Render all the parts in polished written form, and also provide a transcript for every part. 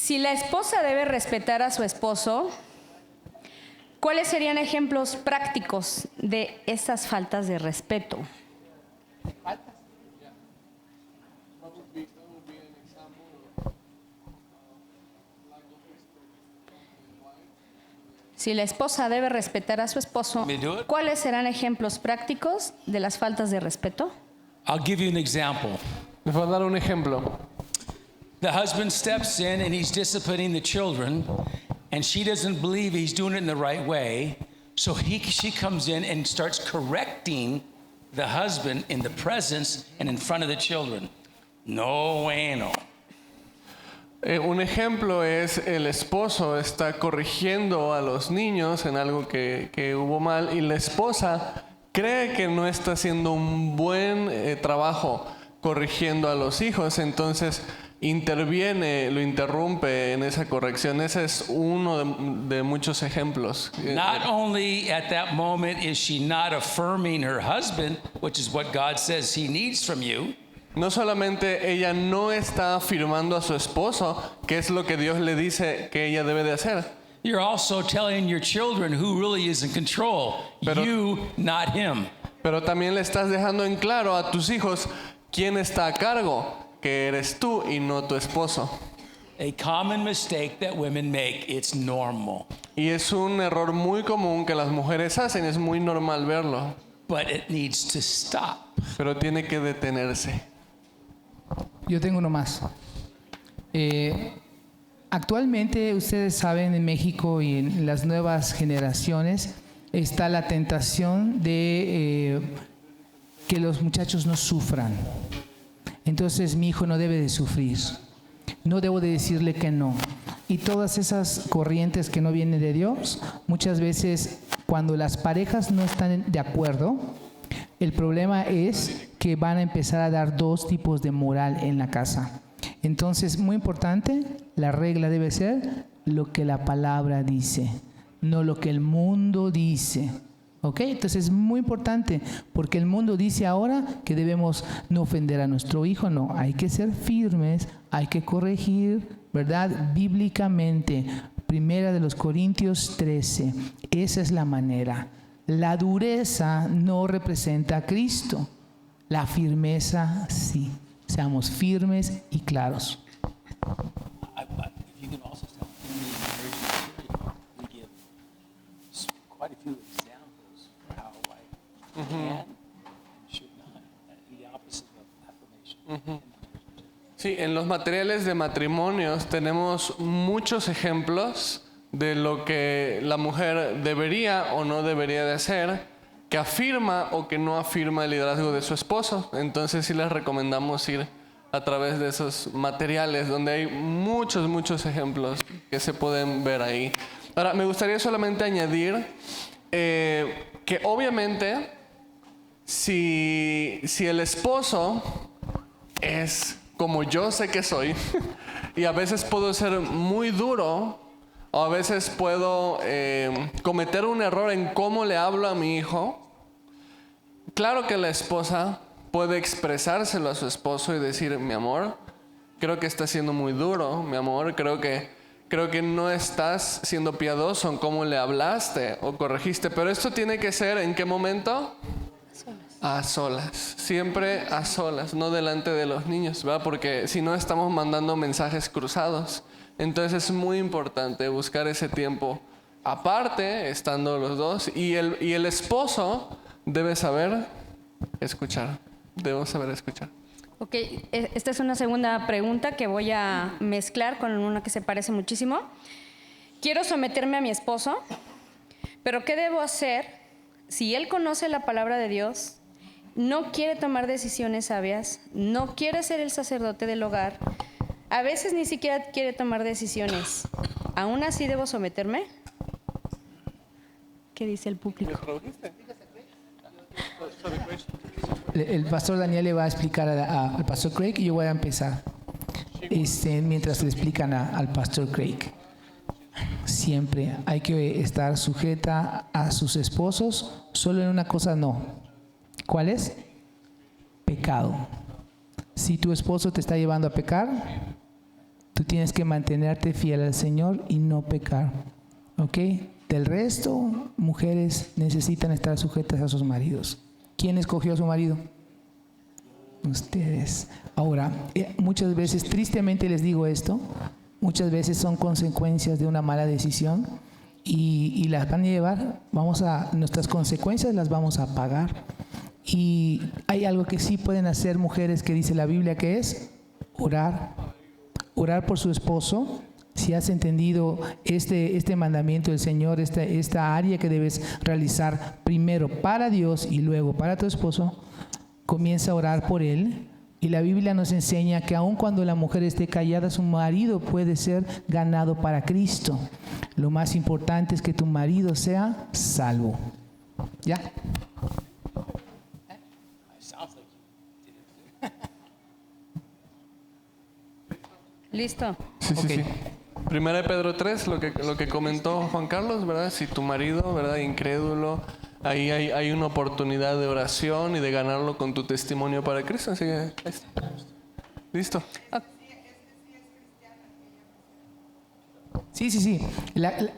Si la esposa debe respetar a su esposo, ¿cuáles serían ejemplos prácticos de esas faltas de respeto? Si la esposa debe respetar a su esposo, ¿cuáles serán ejemplos prácticos de las faltas de respeto? I'll give you an example. Les voy a dar un ejemplo. The husband steps in and he's disciplining the children, and she doesn't believe he's doing it in the right way. So she comes in and starts correcting the husband in the presence and in front of the children. No bueno. Un ejemplo es el esposo está corrigiendo a los niños en algo que hubo mal y la esposa cree que no está haciendo un buen trabajo corrigiendo a los hijos, entonces interviene, lo interrumpe en esa corrección. Ese es uno de muchos ejemplos. Not only at that moment is she not affirming her husband, which is what God says he needs from you. No solamente ella no está afirmando a su esposo, que es lo que Dios le dice que ella debe de hacer. You're also telling your children who really is in control, you, not him. Pero también le estás dejando en claro a tus hijos quién está a cargo, que eres tú y no tu esposo. A common mistake that women make, it's normal. Y es un error muy común que las mujeres hacen, es muy normal verlo. But it needs to stop. Pero tiene que detenerse. Yo tengo uno más. Actualmente, ustedes saben, en México y en las nuevas generaciones está la tentación de que los muchachos no sufran. Entonces, mi hijo no debe de sufrir. No debo de decirle que no. Y todas esas corrientes que no vienen de Dios, muchas veces cuando las parejas no están de acuerdo, el problema es que van a empezar a dar dos tipos de moral en la casa. Entonces, muy importante, la regla debe ser lo que la palabra dice, no lo que el mundo dice. ¿Ok? Entonces es muy importante, porque el mundo dice ahora que debemos no ofender a nuestro hijo. No, hay que ser firmes, hay que corregir, ¿verdad? Bíblicamente, 1 Corintios 13, esa es la manera. La dureza no representa a Cristo, la firmeza sí. Seamos firmes y claros. You can also tell in the marriage material, we give quite a few examples for how a wife can and should not, the opposite of affirmation. Sí, en los materiales de matrimonios tenemos muchos ejemplos de lo que la mujer debería o no debería de hacer, que afirma o que no afirma el liderazgo de su esposo. Entonces sí les recomendamos ir a través de esos materiales donde hay muchos ejemplos que se pueden ver ahí. Ahora, me gustaría solamente añadir que obviamente si el esposo es como yo sé que soy y a veces puedo ser muy duro o a veces puedo cometer un error en cómo le hablo a mi hijo, claro que la esposa puede expresárselo a su esposo y decir: mi amor, creo que estás siendo muy duro, mi amor, creo que no estás siendo piadoso en cómo le hablaste o corregiste. Pero esto tiene que ser, ¿en qué momento? A solas, siempre a solas, no delante de los niños, ¿verdad? Porque si no estamos mandando mensajes cruzados. Entonces es muy importante buscar ese tiempo aparte, estando los dos, y el esposo debe saber escuchar. Debemos saber escuchar. Ok, esta es una segunda pregunta que voy a mezclar con una que se parece muchísimo. Quiero someterme a mi esposo, pero ¿qué debo hacer si él conoce la palabra de Dios, no quiere tomar decisiones sabias, no quiere ser el sacerdote del hogar, a veces ni siquiera quiere tomar decisiones? ¿Aún así debo someterme? ¿Qué dice el público? El pastor Daniel le va a explicar al pastor Craig y yo voy a empezar mientras le explican al pastor Craig. Siempre hay que estar sujeta a sus esposos, solo en una cosa no. ¿Cuál es? Pecado. Si tu esposo te está llevando a pecar, Tú tienes que mantenerte fiel al Señor y no pecar. ¿Ok? Del resto, mujeres necesitan estar sujetas a sus maridos. ¿Quién escogió a su marido? Ustedes. Ahora, muchas veces, tristemente les digo esto, muchas veces son consecuencias de una mala decisión y las van a llevar, nuestras consecuencias las vamos a pagar. Y hay algo que sí pueden hacer mujeres que dice la Biblia, que es orar. Orar por su esposo. Si has entendido este mandamiento del Señor, esta área que debes realizar primero para Dios y luego para tu esposo, comienza a orar por él. Y la Biblia nos enseña que aun cuando la mujer esté callada, su marido puede ser ganado para Cristo. Lo más importante es que tu marido sea salvo. ¿Ya? Listo. Sí, sí, sí. Primera de Pedro 3, lo que comentó Juan Carlos, ¿verdad? Si tu marido, ¿verdad? Incrédulo, ahí hay una oportunidad de oración y de ganarlo con tu testimonio para Cristo. Así que ahí está. Listo. Sí.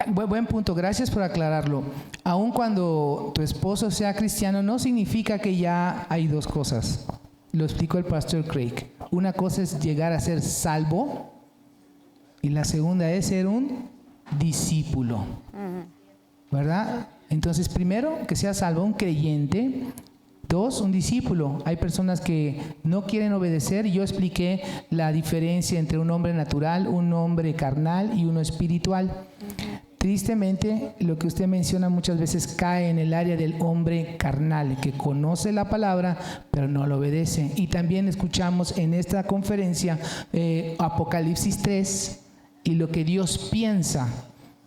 Buen punto, gracias por aclararlo. Aun cuando tu esposo sea cristiano, no significa que ya hay dos cosas. Lo explicó el pastor Craig. Una cosa es llegar a ser salvo y la segunda es ser un discípulo. ¿Verdad? Entonces, primero, que sea salvo, un creyente. Dos, un discípulo. Hay personas que no quieren obedecer. Yo expliqué la diferencia entre un hombre natural, un hombre carnal y uno espiritual. Tristemente, lo que usted menciona muchas veces cae en el área del hombre carnal, que conoce la palabra, pero no lo obedece. Y también escuchamos en esta conferencia Apocalipsis 3 y lo que Dios piensa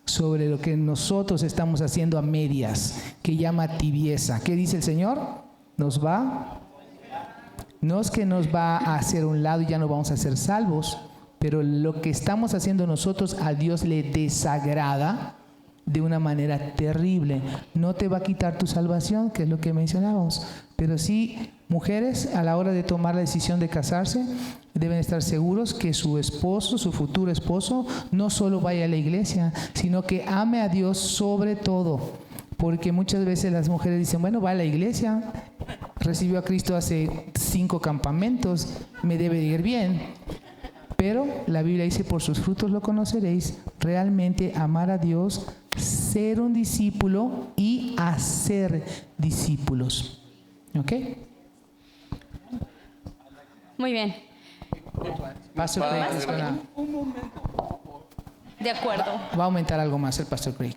sobre lo que nosotros estamos haciendo a medias, que llama tibieza. ¿Qué dice el Señor? No es que nos va a hacer un lado y ya no vamos a ser salvos, pero lo que estamos haciendo nosotros a Dios le desagrada de una manera terrible. No te va a quitar tu salvación, que es lo que mencionábamos, pero sí, mujeres, a la hora de tomar la decisión de casarse, deben estar seguros que su esposo, su futuro esposo, no solo vaya a la iglesia, sino que ame a Dios sobre todo. Porque muchas veces las mujeres dicen, bueno, va a la iglesia, recibió a Cristo hace 5 campamentos, me debe de ir bien. Pero la Biblia dice, por sus frutos lo conoceréis. Realmente amar a Dios, ser un discípulo y hacer discípulos. ¿Ok? Muy bien. Pastor Craig, De acuerdo. va a aumentar algo más el Pastor Craig.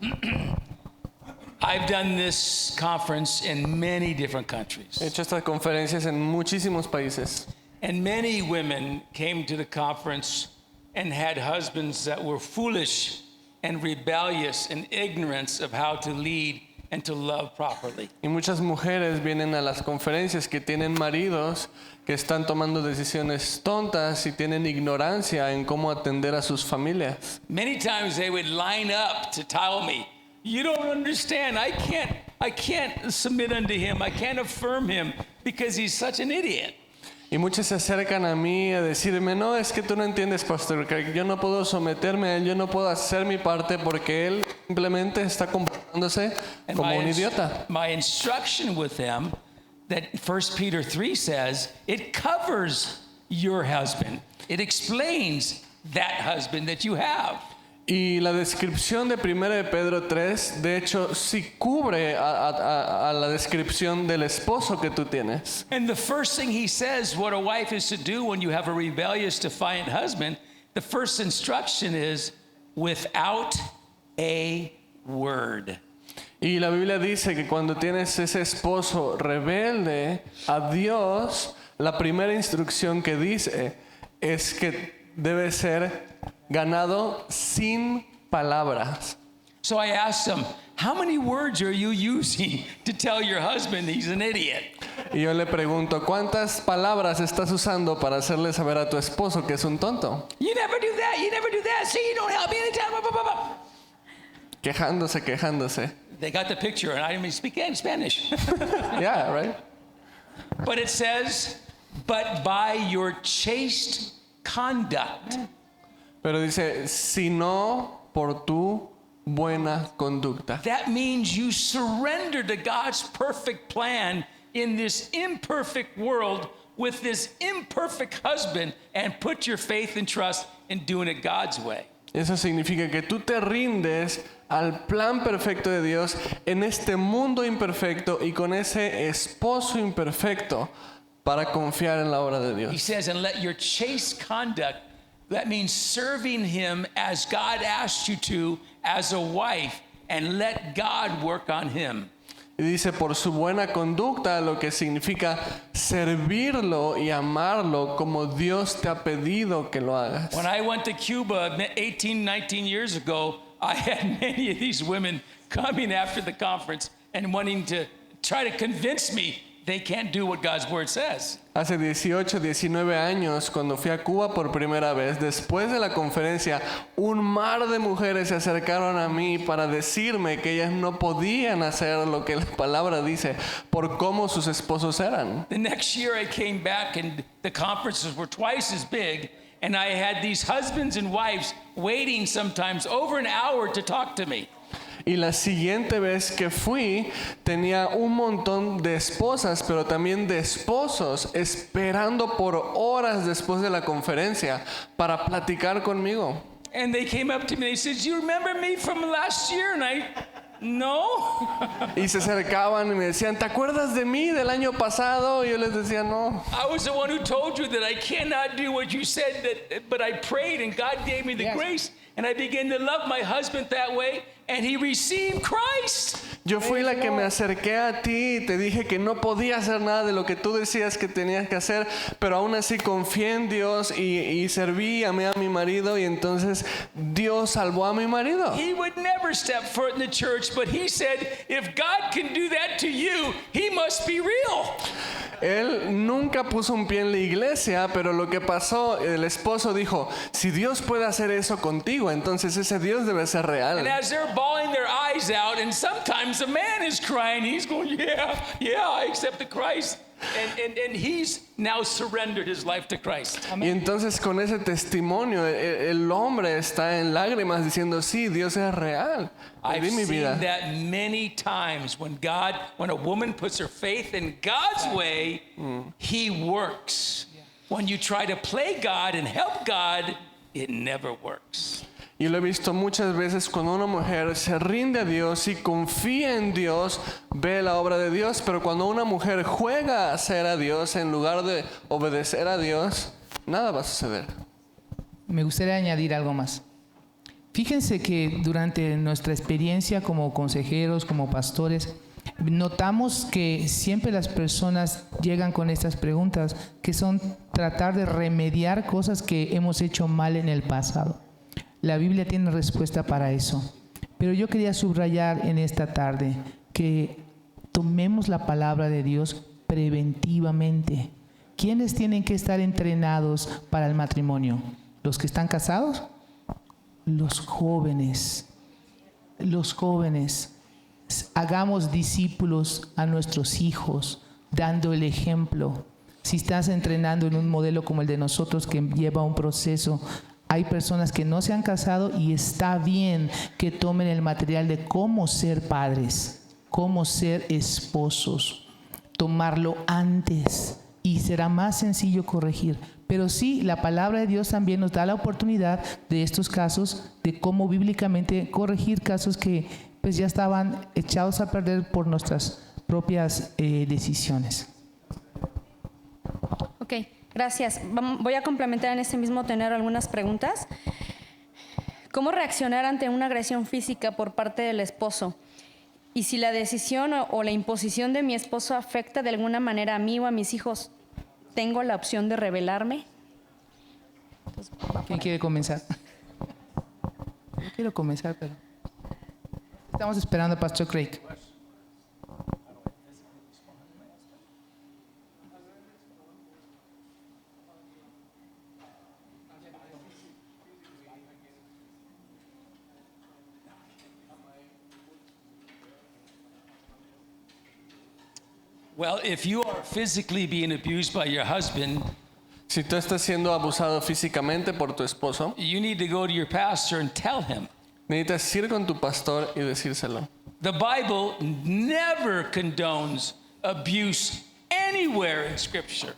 I've done this conference in many different countries. He hecho estas conferencias en muchísimos países. And many women came to the conference and had husbands that were foolish and rebellious and ignorance of how to lead and to love properly. Y muchas mujeres vienen a las conferencias que tienen maridos que están tomando decisiones tontas y tienen ignorancia en cómo atender a sus familias. Many times they would line up to tell me, you don't understand. I can't submit unto him. I can't affirm him because he's such an idiot. Y muchos se acercan a mí a decirme, no, es que tú no entiendes, Pastor Craig, yo no puedo someterme a él, yo no puedo hacer mi parte porque él simplemente está comportándose como un idiota. My instruction with them that 1 Peter 3 says, it covers your husband. It explains that husband that you have. Y la descripción de 1 de Pedro 3, de hecho, sí cubre a la descripción del esposo que tú tienes. And the first thing he says what a wife is to do when you have a rebellious, defiant husband, the first instruction is without a word. Y la Biblia dice que cuando tienes ese esposo rebelde a Dios, la primera instrucción que dice es que debe ser ganado sin palabras. So I asked him, how many words are you using to tell your husband he's an idiot? Y yo le pregunto, ¿cuántas palabras estás usando para hacerle saber a tu esposo que es un tonto? You never do that, you never do that. See, you don't help me anytime. Blah, blah, blah, blah. Quejándose. They got the picture, and I didn't even speak Spanish. Yeah, right? But it says, but by your chaste conduct. Pero dice, sino por tu buena conducta. That means you surrender to God's perfect plan in this imperfect world with this imperfect husband and put your faith and trust in doing it God's way. Eso significa que tú te rindes al plan perfecto de Dios en este mundo imperfecto y con ese esposo imperfecto para confiar en la obra de He Dios. says, and let your chaste conduct, that means serving him as God asked you to as a wife, and let God work on him. Y dice por su buena conducta, lo que significa servirlo y amarlo como Dios te ha pedido que lo hagas. When I went to Cuba 18, 19 years ago, I had many of these women coming after the conference and wanting to try to convince me they can't do what God's word says. Hace 18, 19 años, cuando fui a Cuba por primera vez, después de la conferencia, un mar de mujeres se acercaron a mí para decirme que ellas no podían hacer lo que la palabra dice por cómo sus esposos eran. The next year I came back and the conferences were twice as big, and I had these husbands and wives waiting sometimes over an hour to talk to me. Y la siguiente vez que fui, tenía un montón de esposas, pero también de esposos, esperando por horas después de la conferencia para platicar conmigo. And they came up to me, they said, "Do you remember me from last year?" And I, no. Y se acercaban y me decían, ¿te acuerdas de mí del año pasado? Y yo les decía, no. I was the one who told you that I cannot do what you said, but I prayed and God gave me the Yes. grace. And I began to love my husband that way, and he received Christ. Yo fui la que me acerqué a ti y te dije que no podía hacer nada de lo que tú decías que tenías que hacer, pero aún así confié en Dios y serví, amé a mi marido y entonces Dios salvó a mi marido. He would never step foot in the church, but he said, if God can do that to you, he must be real. Él nunca puso un pie en la iglesia, pero lo que pasó, el esposo dijo, si Dios puede hacer eso contigo, entonces ese Dios debe ser real. And as they're bawling their eyes out, and sometimes a man is crying, he's going, yeah, I accepted Christ. And he's now surrendered his life to Christ. Y entonces con ese testimonio, el hombre está en lágrimas diciendo, sí, Dios es real. I've Viví mi seen vida. that many times when a woman puts her faith in God's way, he works. When you try to play God and help God, it never works. Y lo he visto muchas veces cuando una mujer se rinde a Dios y confía en Dios, ve la obra de Dios, pero cuando una mujer juega a hacer a Dios en lugar de obedecer a Dios, nada va a suceder. Me gustaría añadir algo más. Fíjense que durante nuestra experiencia como consejeros, como pastores, notamos que siempre las personas llegan con estas preguntas, que son tratar de remediar cosas que hemos hecho mal en el pasado. La Biblia tiene respuesta para eso. Pero yo quería subrayar en esta tarde que tomemos la palabra de Dios preventivamente. ¿Quiénes tienen que estar entrenados para el matrimonio? ¿Los que están casados? Los jóvenes. Los jóvenes. Hagamos discípulos a nuestros hijos, dando el ejemplo. Si estás entrenando en un modelo como el de nosotros que lleva un proceso, hay personas que no se han casado y está bien que tomen el material de cómo ser padres, cómo ser esposos, tomarlo antes y será más sencillo corregir. Pero sí, la palabra de Dios también nos da la oportunidad de estos casos, de cómo bíblicamente corregir casos que pues ya estaban echados a perder por nuestras propias decisiones. Ok, gracias. Voy a complementar en este mismo tenor algunas preguntas. ¿Cómo reaccionar ante una agresión física por parte del esposo? Y si la decisión o la imposición de mi esposo afecta de alguna manera a mí o a mis hijos, ¿tengo la opción de rebelarme? ¿Quién quiere comenzar? Yo quiero comenzar, pero estamos esperando a Pastor Craig. Well, if you are physically being abused by your husband, Si Si tú estás siendo abusado físicamente por tu esposo, you need to go to your pastor and tell him. necesitas ir con tu pastor y decírselo. The Bible never condones abuse anywhere in Scripture.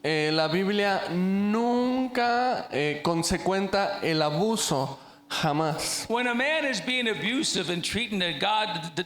La Biblia nunca consecuenta el abuso, jamás. When a man is being abusive and treating a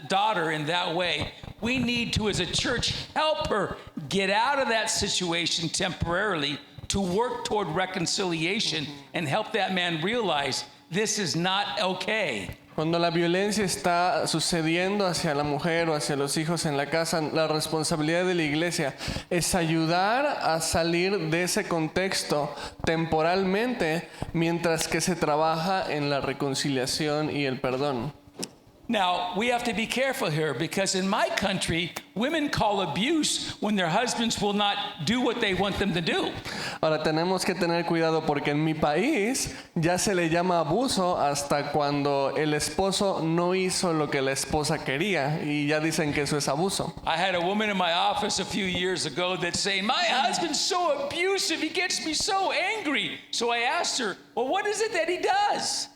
daughter in that way, we need to, as a church, help her get out of that situation temporarily to work toward reconciliation and help that man realize this is not okay. Cuando la violencia está sucediendo hacia la mujer o hacia los hijos en la casa, la responsabilidad de la iglesia es ayudar a salir de ese contexto temporalmente mientras que se trabaja en la reconciliación y el perdón. Now, we have to be careful here because in my country, women call abuse when their husbands will not do what they want them to do. Ahora tenemos que tener cuidado porque en mi país ya se le llama abuso hasta cuando el esposo no hizo lo que la esposa quería y ya dicen que eso es abuso. I had a woman in my office a few years ago that saying, my husband's so abusive, he gets me so angry. So I asked her, well, what is it that he does?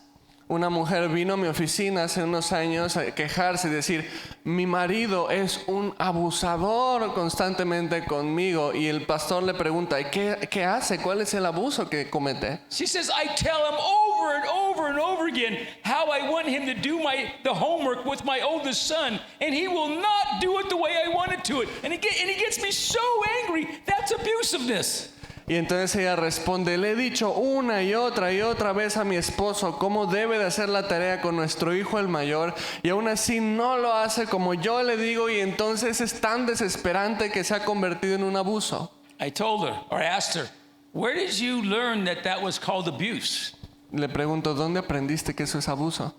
Una mujer vino a mi oficina hace unos años a quejarse y decir, mi marido es un abusador constantemente conmigo. Y el pastor le pregunta, ¿qué hace? ¿Cuál es el abuso que comete? She says, I tell him over and over and over again how I want him to do the homework with my oldest son, and he will not do it the way I want it to it. And he gets me so angry. That's abusiveness. Y entonces ella responde, le he dicho una y otra vez a mi esposo cómo debe de hacer la tarea con nuestro hijo el mayor y aún así no lo hace como yo le digo y entonces es tan desesperante que se ha convertido en un abuso. I told her, or asked her, where did you learn that was called abuse? Le pregunto, ¿dónde aprendiste que eso es abuso?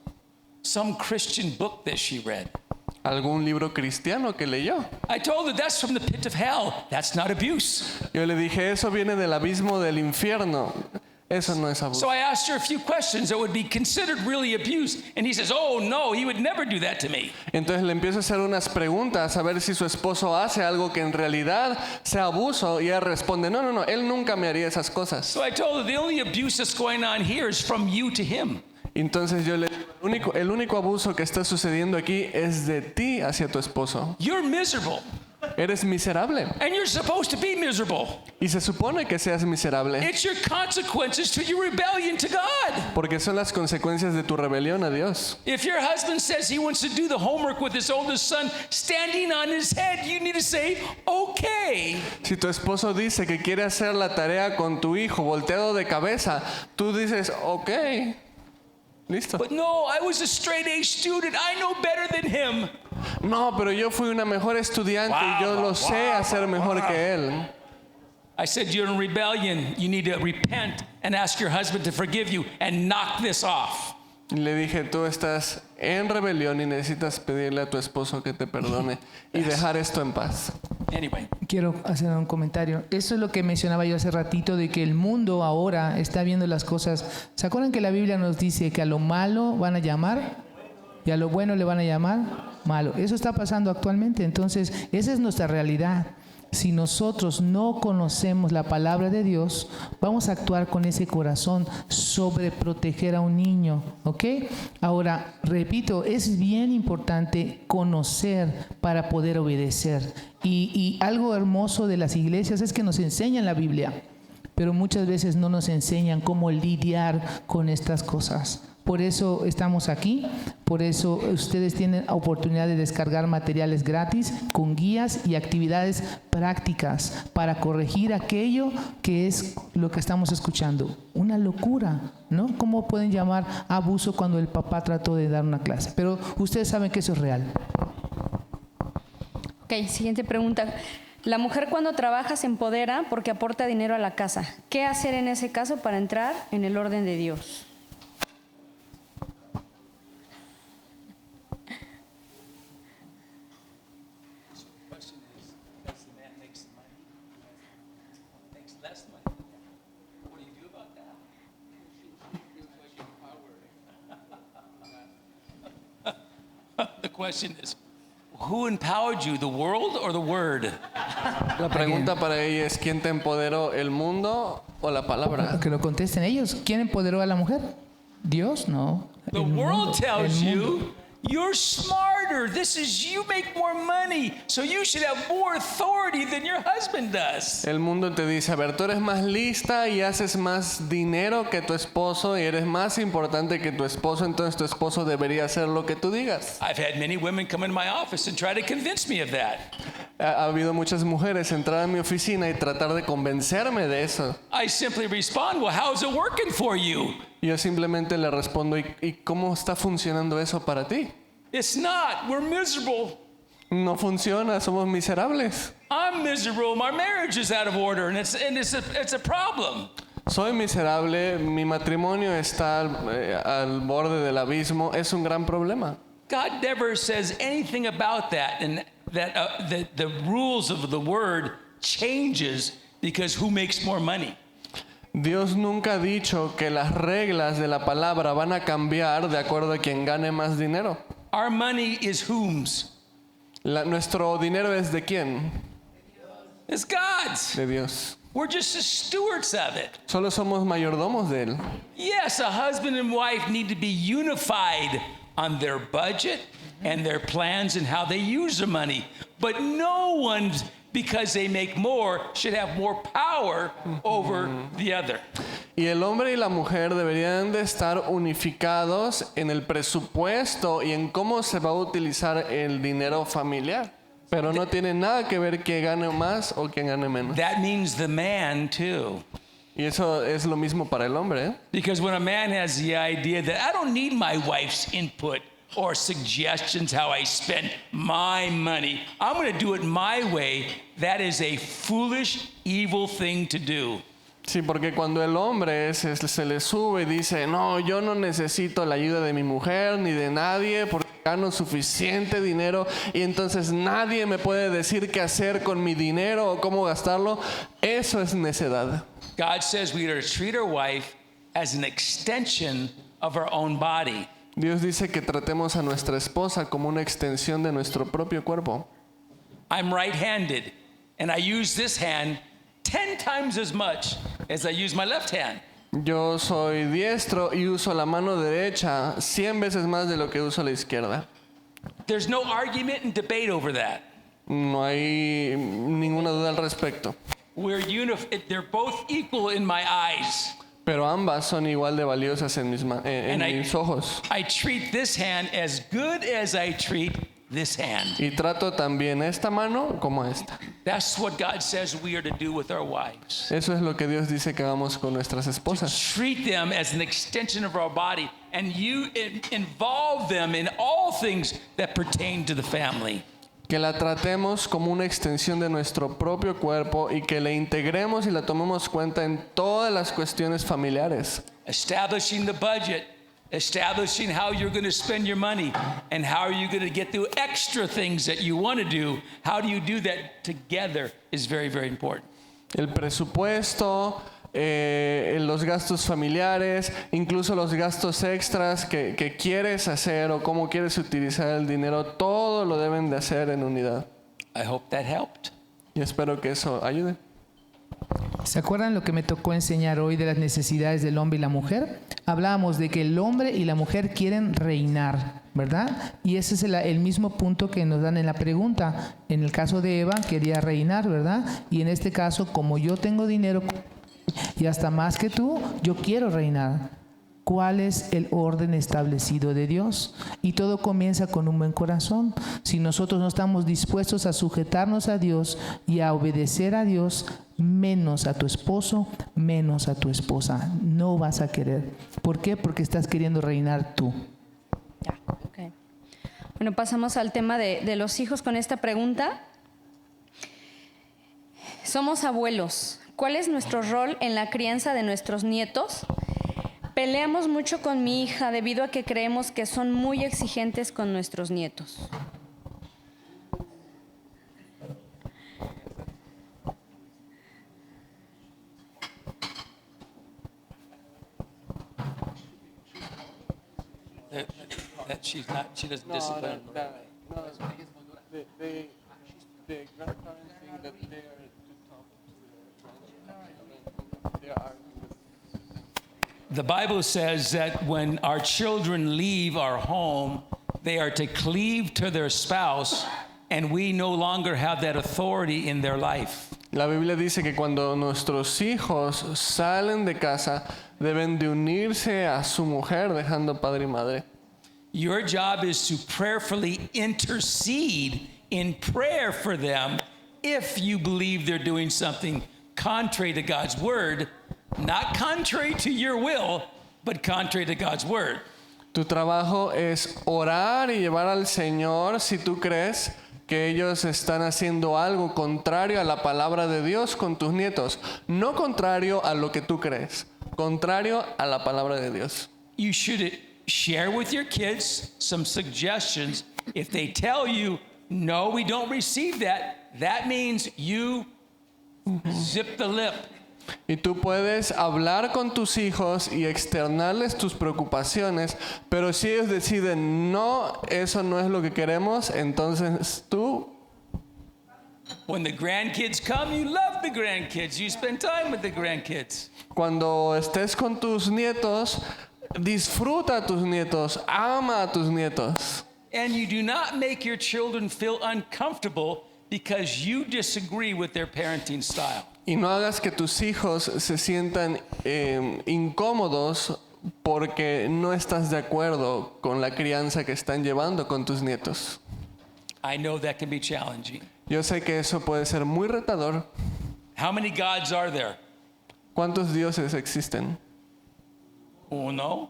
Some Christian book that she read. ¿Algún libro cristiano que leyó? I told her that's from the pit of hell. That's not abuse. Yo le dije, eso viene del abismo del infierno. Eso no es abuso. So I asked her a few questions that would be considered really abuse. And he says, oh no, he would never do that to me. Entonces le empiezo a hacer unas preguntas a ver si su esposo hace algo que en realidad sea abuso y ella responde, no, él nunca me haría esas cosas. So I told her the only abuse that's going on here is from you to him. Entonces yo le digo, el único abuso que está sucediendo aquí es de ti hacia tu esposo. You're miserable. Eres miserable. And you're supposed to be miserable. Y se supone que seas miserable. It's your consequences to your rebellion to God. Porque son las consecuencias de tu rebelión a Dios. If your husband says he wants to do the homework with his oldest son standing on his head, you need to say, okay. Si tu esposo dice que quiere hacer la tarea con tu hijo volteado de cabeza, tú dices, okay. Listo. But no, I was a straight A student. I know better than him. No, pero yo fui una mejor estudiante y yo lo sé hacer mejor que él. I said, you're in rebellion. You need to repent and ask your husband to forgive you and knock this off. Y le dije, tú estás en rebelión y necesitas pedirle a tu esposo que te perdone y dejar esto en paz. Anyway, Quiero hacer un comentario. Eso es lo que mencionaba yo hace ratito, de que el mundo ahora está viendo las cosas. ¿Se acuerdan que la Biblia nos dice que a lo malo van a llamar y a lo bueno le van a llamar malo? Eso está pasando actualmente. Entonces, esa es nuestra realidad. Si nosotros no conocemos la palabra de Dios, vamos a actuar con ese corazón sobre proteger a un niño, ¿ok? Ahora, repito, es bien importante conocer para poder obedecer. Y algo hermoso de las iglesias es que nos enseñan la Biblia, pero muchas veces no nos enseñan cómo lidiar con estas cosas. Por eso estamos aquí, por eso ustedes tienen oportunidad de descargar materiales gratis con guías y actividades prácticas para corregir aquello que es lo que estamos escuchando. Una locura, ¿no? ¿Cómo pueden llamar abuso cuando el papá trató de dar una clase? Pero ustedes saben que eso es real. Ok, siguiente pregunta. La mujer cuando trabaja se empodera porque aporta dinero a la casa. ¿Qué hacer en ese caso para entrar en el orden de Dios? the question is, who empowered you, the world or the word? La pregunta para ella es, ¿quién te empoderó, el mundo o la palabra? Que lo contesten ellos. ¿Quién empoderó a la mujer? ¿Dios? No. The El world mundo, tells el mundo. you you're smarter. You make more money, so you should have more authority than your husband does. El mundo te dice, a ver, tú eres más lista y haces más dinero que tu esposo y eres más importante que tu esposo, entonces tu esposo debería hacer lo que tú digas. I've had many women come into my office and try to convince me of that. Ha habido muchas mujeres entrar a mi oficina y tratar de convencerme de eso. I simply respond, well, how's it working for you? Yo simplemente le respondo, ¿y cómo está funcionando eso para ti? It's not. We're miserable. No funciona, somos miserables. I'm miserable. My marriage is out of order, and it's a problem. Soy miserable, mi matrimonio está al borde del abismo, es un gran problema. God never says anything about that, and that the rules of the word changes because who makes more money. Dios nunca ha dicho que las reglas de la palabra van a cambiar de acuerdo a quien gane más dinero. Our money is whom's? Nuestro dinero es de quién? It's God's. De Dios. We're just the stewards of it. Solo somos mayordomos de él. Yes, a husband and wife need to be unified on their budget and their plans and how they use their money. But no one, because they make more, should have more power over the other. Y el hombre y la mujer deberían de estar unificados en el presupuesto y en cómo se va a utilizar el dinero familiar. Pero no tiene nada que ver que gane más o que gane menos. That means the man too. Y eso es lo mismo para el hombre, ¿eh? Because when a man has the idea that I don't need my wife's input or suggestions how I spend my money, I'm going to do it my way, that is a foolish, evil thing to do. Sí, porque cuando el hombre se le sube y dice, no, yo no necesito la ayuda de mi mujer ni de nadie porque gano suficiente dinero y entonces nadie me puede decir qué hacer con mi dinero o cómo gastarlo, eso es necedad. God says we are to treat our wife as an extension of our own body. Dios dice que tratemos a nuestra esposa como una extensión de nuestro propio cuerpo. I'm right-handed, and I use this hand 10 times as much as I use my left hand. Yo soy diestro y uso la mano derecha 100 veces más de lo que uso la izquierda. There's no argument and debate over that. No hay ninguna duda al respecto. They're both equal in my eyes. Pero ambas son igual de valiosas en mis ojos. I treat this hand as good as I treat this hand. Y trato también esta mano como esta. That's what God says we are to do with our wives. Eso es lo que Dios dice que hagamos con nuestras esposas. Treat them as an extension of our body, and you involve them in all things that pertain to the family. Que la tratemos como una extensión de nuestro propio cuerpo y que la integremos y la tomemos cuenta en todas las cuestiones familiares. Establishing the budget, establishing how you're going to spend your money, and how are you going to get through extra things that you want to do. How do you do that together is very, very important. El presupuesto, los gastos familiares, incluso los gastos extras que quieres hacer o cómo quieres utilizar el dinero, todo lo deben de hacer en unidad. I hope that helped. Y espero que eso ayude. ¿Se acuerdan lo que me tocó enseñar hoy de las necesidades del hombre y la mujer? Hablábamos de que el hombre y la mujer quieren reinar, ¿verdad? Y ese es el mismo punto que nos dan en la pregunta. En el caso de Eva, quería reinar, ¿verdad? Y en este caso, como yo tengo dinero y hasta más que tú, yo quiero reinar. ¿Cuál es el orden establecido de Dios? Y todo comienza con un buen corazón. Si nosotros no estamos dispuestos a sujetarnos a Dios y a obedecer a Dios, menos a tu esposo, menos a tu esposa, no vas a querer. ¿Por qué? Porque estás queriendo reinar tú. Ya, okay. Bueno, pasamos al tema de los hijos con esta pregunta. Somos abuelos. ¿Cuál es nuestro rol en la crianza de nuestros nietos? Peleamos mucho con mi hija debido a que creemos que son muy exigentes con nuestros nietos. That she doesn't discipline. The Bible says that when our children leave our home, they are to cleave to their spouse, and we no longer have that authority in their life. La Biblia dice que cuando nuestros hijos salen de casa, deben de unirse a su mujer, dejando padre y madre. Your job is to prayerfully intercede in prayer for them if you believe they're doing something contrary to God's word, not contrary to your will, but contrary to God's word. Tu trabajo es orar y llevar al Señor si tú crees que ellos están haciendo algo contrario a la palabra de Dios con tus nietos. No contrario a lo que tú crees, contrario a la palabra de Dios. You should share with your kids some suggestions. If they tell you, no, we don't receive that, that means you zip the lip. Y tú puedes hablar con tus hijos y externarles tus preocupaciones, pero si ellos deciden, no, eso no es lo que queremos, entonces tú... When the grandkids come, you love the grandkids. You spend time with the grandkids. Cuando estés con tus nietos, disfruta a tus nietos, ama a tus nietos. And you do not make your children feel uncomfortable because you disagree with their parenting style. Y no hagas que tus hijos se sientan incómodos porque no estás de acuerdo con la crianza que están llevando con tus nietos. I know that can be challenging. Yo sé que eso puede ser muy retador. How many gods are there? ¿Cuántos dioses existen? Uno.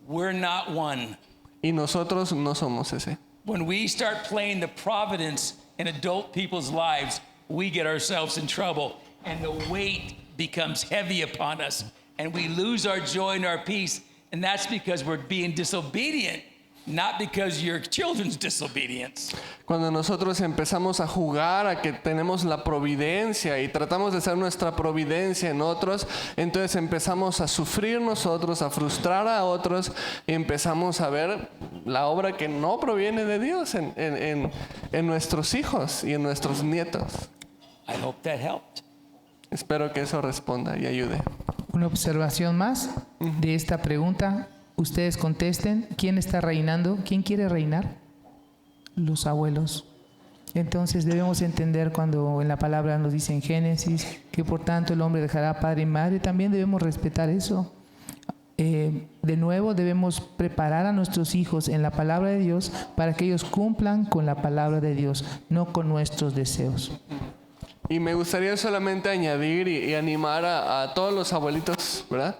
We're not one. Y nosotros no somos ese. When we start playing the providence in adult people's lives, we get ourselves in trouble, and the weight becomes heavy upon us, and we lose our joy and our peace, and that's because we're being disobedient, not because your children's disobedience. Cuando nosotros empezamos a jugar a que tenemos la providencia y tratamos de ser nuestra providencia en otros, entonces empezamos a sufrir nosotros, a frustrar a otros y empezamos a ver la obra que no proviene de Dios en nuestros hijos y en nuestros nietos. I hope that helped. Espero que eso responda y ayude. Una observación más de esta pregunta. Ustedes contesten. ¿Quién está reinando? ¿Quién quiere reinar? Los abuelos. Entonces debemos entender cuando en la palabra nos dice en Génesis que por tanto el hombre dejará padre y madre, también debemos respetar eso. De nuevo debemos preparar a nuestros hijos en la palabra de Dios para que ellos cumplan con la palabra de Dios, no con nuestros deseos. Y me gustaría solamente añadir y animar a todos los abuelitos, ¿verdad?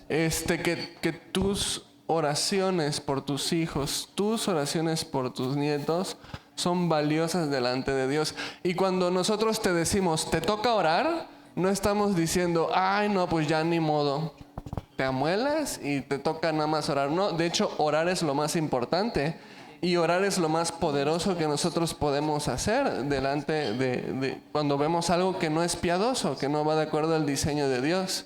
Que tus oraciones por tus hijos, tus oraciones por tus nietos son valiosas delante de Dios. Y cuando nosotros te decimos, te toca orar, no estamos diciendo, ay, no, pues ya ni modo. Te amuelas y te toca nada más orar. No, de hecho, orar es lo más importante. Y orar es lo más poderoso que nosotros podemos hacer delante de cuando vemos algo que no es piadoso, que no va de acuerdo al diseño de Dios.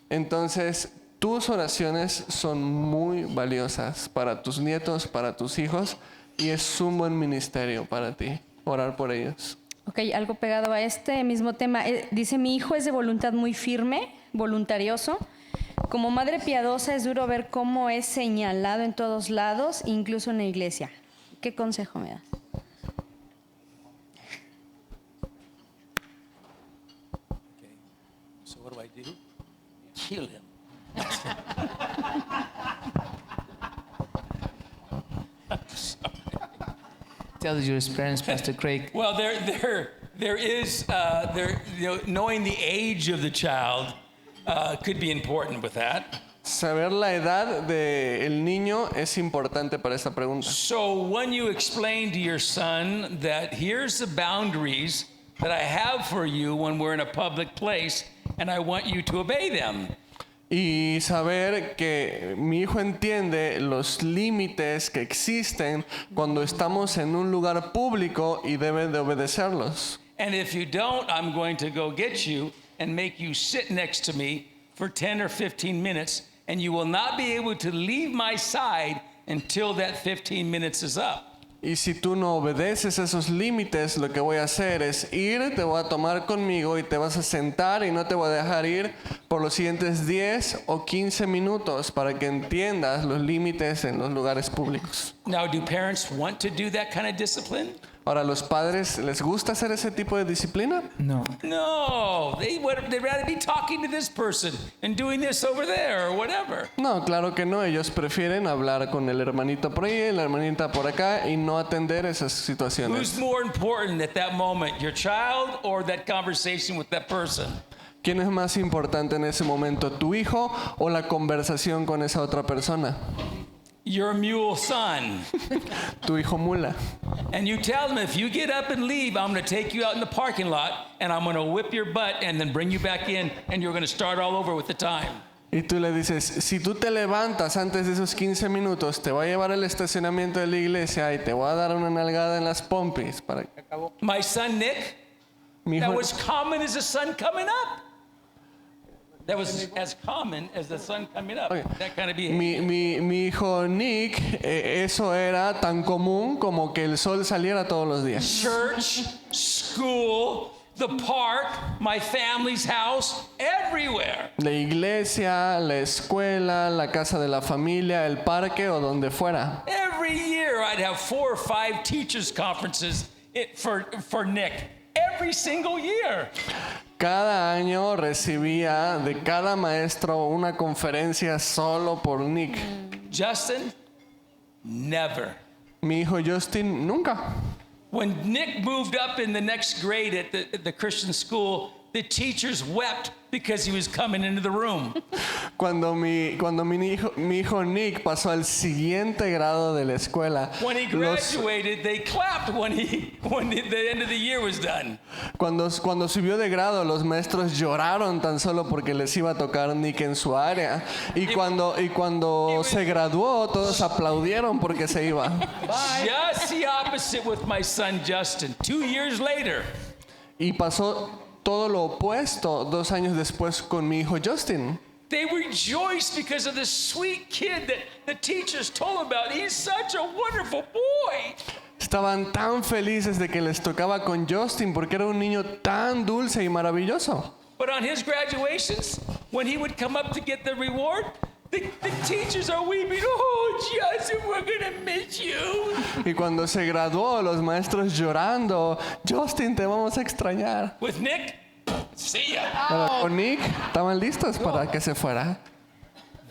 Entonces, tus oraciones son muy valiosas para tus nietos, para tus hijos, y es un buen ministerio para ti, orar por ellos. Ok, algo pegado a este mismo tema. Dice, mi hijo es de voluntad muy firme, voluntarioso. Como madre piadosa es duro ver cómo es señalado en todos lados, incluso en la iglesia. ¿Qué consejo me das? Okay. So what do I do? Kill him. Tell your experience, Pastor Craig. Well, there is knowing the age of the child could be important with that. Saber la edad del niño es importante para esta pregunta. So when you explain to your son that here's the boundaries that I have for you when we're in a public place and I want you to obey them. Y saber que mi hijo entiende los límites que existen cuando estamos en un lugar público y debe de obedecerlos. And if you don't, I'm going to go get you and make you sit next to me for 10 or 15 minutes, and you will not be able to leave my side until that 15 minutes is up. Y si tú no obedeces esos límites, lo que voy a hacer es ir, te voy a tomar conmigo y te vas a sentar y no te voy a dejar ir por los siguientes 10 o 15 minutos para que entiendas los límites en los lugares públicos. Now, do parents want to do that kind of discipline? Ahora, ¿los padres les gusta hacer ese tipo de disciplina? No. No, they'd rather be talking to this person and doing this over there or whatever. No, claro que no. Ellos prefieren hablar con el hermanito por ahí, la hermanita por acá y no atender esas Who's situaciones. more important at that moment, your child or that conversation with that person? ¿Quién es más importante en ese momento, tu hijo o la conversación con esa otra persona? Your mule son. Tu hijo mula. And you tell them, if you get up and leave, I'm going to take you out in the parking lot and I'm going to whip your butt and then bring you back in and you're going to start all over with the time. Y tú le dices, si tú te levantas antes de esos 15 minutos, te voy a llevar al estacionamiento de la iglesia y te voy a dar una nalgada en las pompis. Para que acabó. My son Nick, Mi that hijo, was common as the sun coming up. That was as common as the sun coming up. Okay. That kind of behavior. mi hijo Nick, eso era tan común como que el sol saliera todos los días. Church, school, the park, my family's house, everywhere. La iglesia, la escuela, la casa de la familia, el parque o donde fuera. Every year I'd have 4 or 5 teachers conferences for Nick. Every single year. Cada año recibía de cada maestro una conferencia solo por Nick. Justin, never. Mi hijo Justin, nunca. When Nick moved up in the next grade at the Christian school, the teachers wept because he was coming into the room. Cuando mi hijo Nick pasó al siguiente grado de la escuela, When he graduated, they clapped when the end of the year was done. cuando subió de grado, los maestros lloraron tan solo porque les iba a tocar Nick en su área. Y cuando se graduó, todos aplaudieron porque se iba. Just the opposite with my son Justin. 2 years later, Y pasó todo lo opuesto 2 años después con mi hijo Justin. they rejoiced because of this sweet kid that the teachers told him about. He's such a wonderful boy. Estaban tan felices de que les tocaba con Justin porque era un niño tan dulce y maravilloso. But on his graduations, when he would come up to get the reward, the teachers are weeping. Oh, Justin, we're going to miss you. Y cuando se graduó, los maestros llorando, Justin, te vamos a extrañar. With Nick, see ya. Pero con Nick estaban listos para que se fuera.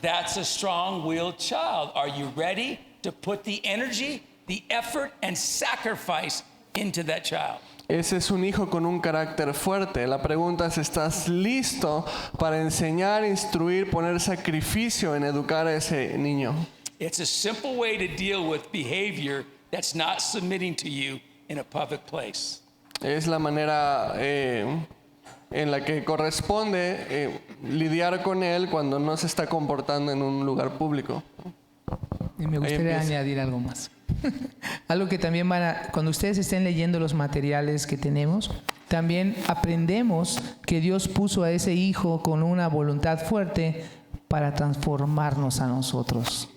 That's a strong-willed child. Are you ready to put the energy, the effort, and sacrifice into that child? Ese es un hijo con un carácter fuerte. La pregunta es, ¿estás listo para enseñar, instruir, poner sacrificio en educar a ese niño? It's a simple way to deal with behavior that's not submitting to you in a public place. Es la manera en la que corresponde lidiar con él cuando no se está comportando en un lugar público. Y me gustaría empieza. añadir algo más. Algo que también cuando ustedes estén leyendo los materiales que tenemos, también aprendemos que Dios puso a ese hijo con una voluntad fuerte para transformarnos a nosotros.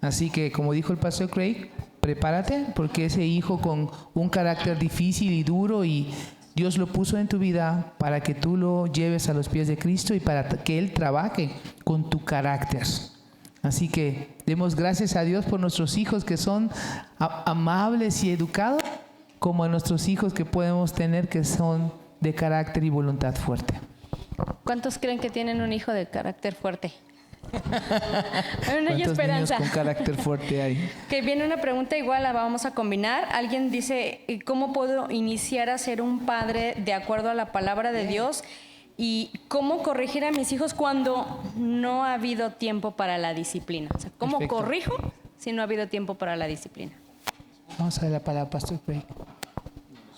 Así que, como dijo el pastor Craig, prepárate porque ese hijo con un carácter difícil y duro y Dios lo puso en tu vida para que tú lo lleves a los pies de Cristo y para que Él trabaje con tu carácter. Así que demos gracias a Dios por nuestros hijos que son amables y educados, como a nuestros hijos que podemos tener que son de carácter y voluntad fuerte. ¿Cuántos creen que tienen un hijo de carácter fuerte? Bueno, hay ¿Cuántos esperanza. niños con carácter fuerte hay? Que viene una pregunta igual, la vamos a combinar. Alguien dice, ¿cómo puedo iniciar a ser un padre de acuerdo a la palabra de Dios? ¿Y cómo corregir a mis hijos cuando no ha habido tiempo para la disciplina? O sea, ¿cómo Perfecto. corrijo si no ha habido tiempo para la disciplina? Vamos a ver la palabra, Pastor Craig.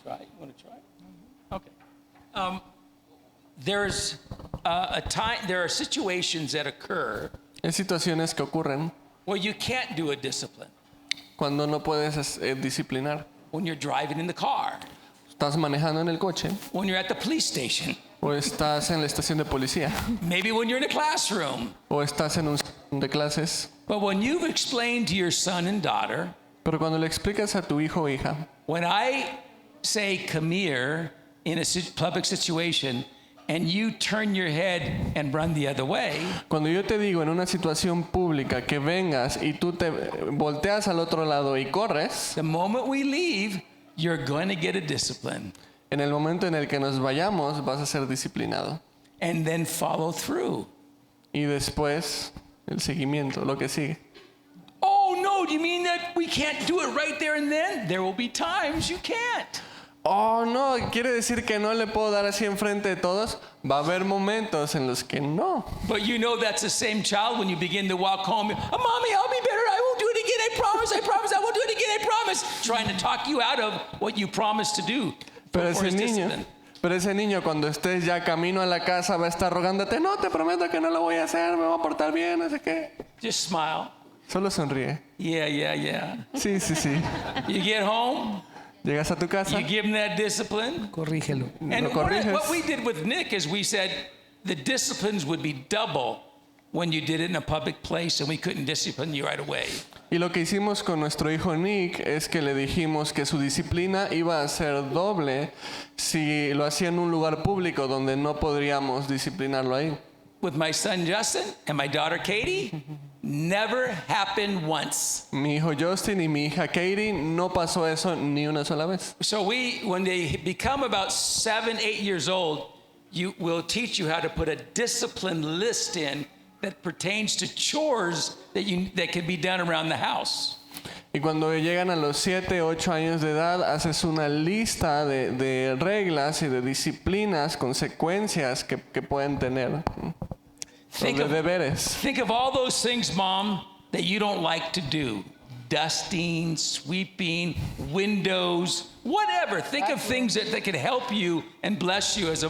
Try? You want to try? Okay. There's a time. There are situations that occur Hay situaciones que ocurren where you can't do a discipline. cuando no puedes disciplinar. When you're driving in the car, Estás manejando en el coche when you're at the police station, o estás en la estación de policía maybe when you're in a classroom. o estás en un salón de clases. But when you've explained to your son and daughter Pero cuando le explicas a tu hijo o hija, When I say come here in a public situation and you turn your head and run the other way, cuando yo te digo en una situación pública que vengas y tú te volteas al otro lado y corres, the moment we leave, you're going to get a discipline. en el momento en el que nos vayamos vas a ser disciplinado. And then follow through. Y después el seguimiento, lo que sigue. Oh, no, do you mean that we can't do it right there and then? There will be times you can't. Oh, no, quiere decir que no le puedo dar así enfrente de todos. Va a haber momentos en los que no. But you know that's the same child when you begin to walk home. Oh, Mommy, I'll be better. I won't do it again. I promise, I won't do it again. I promise. Trying to talk you out of what you promised to do. Pero for his ese niño, discipline. cuando estés ya camino a la casa va a estar rogándote, no, te prometo que no lo voy a hacer, me voy a portar bien, no sé qué. Just smile. Solo sonríe. Yeah. Sí, sí, sí. You get home, Llegas a tu casa, you give him that discipline. Corrígelo. And lo corriges. what we did with Nick is we said the disciplines would be double when you did it in a public place and we couldn't discipline you right away. Y lo que hicimos con nuestro hijo Nick es que le dijimos que su disciplina iba a ser doble si lo hacía en un lugar público donde no podríamos disciplinarlo ahí. With my son Justin and my daughter Katie, never happened once. Mi hijo Justin y mi hija Katie no pasó eso ni una sola vez. So when they become about 7, 8 years old, we'll teach you how to put a discipline list in that pertains to chores that can be done around the house. Y cuando llegan a los 7, 8 años de edad, haces una lista de reglas y de disciplinas, consecuencias que pueden tener. Think De of, deberes. think of all those things, Mom, that you don't like to do. Dusting, sweeping, windows, whatever. Think of things that can help you and bless you as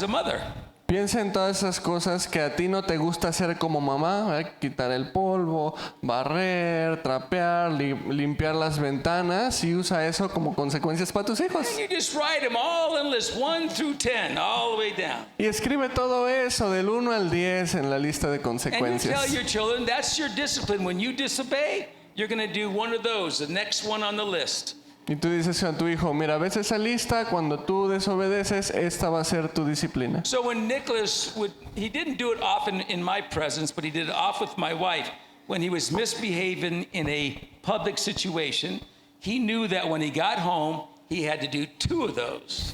a mother. Piensa en todas esas cosas que a ti no te gusta hacer como mamá, quitar el polvo, barrer, trapear, limpiar las ventanas y usa eso como consecuencias para tus hijos. And you just write them all in list 1 through 10, all the way down. Y escribe todo eso del 1 al 10 en la lista de And you tell consecuencias. your children that's your discipline. When you disobey, you're going to do one of those, the next one on the list. Y tú dices a tu hijo, mira, ves esa lista, cuando tú desobedeces, esta va a ser tu disciplina. So when Nicholas he didn't do it often in my presence, but he did it often with my wife. When he was misbehaving in a public situation, he knew that when he got home, he had to do 2 of those.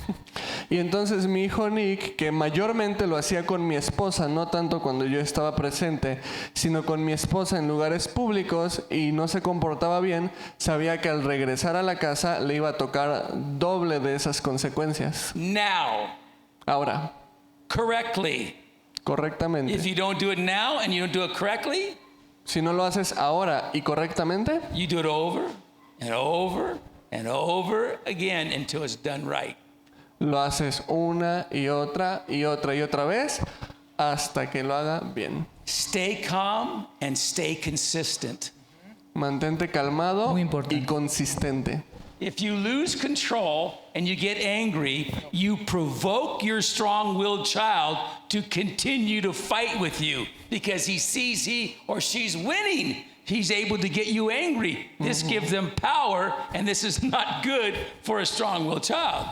Y entonces mi hijo Nick, que mayormente lo hacía con mi esposa, no tanto cuando yo estaba presente, sino con mi esposa en lugares públicos y no se comportaba bien, sabía que al regresar a la casa le iba a tocar doble de esas consecuencias. Now, Ahora, correctly. correctamente. If you don't do it now and you don't do it correctly, Si no lo haces ahora y correctamente, you do it over and over and over again until it's done right. lo haces una y otra y otra y otra vez hasta que lo haga bien. Stay calm and stay consistent. Mantente calmado Muy importante. y consistente. If you lose control and you get angry, you provoke your strong-willed child to continue to fight with you because he sees he or she's winning. He's able to get you angry. This gives them power, and this is not good for a strong-willed child.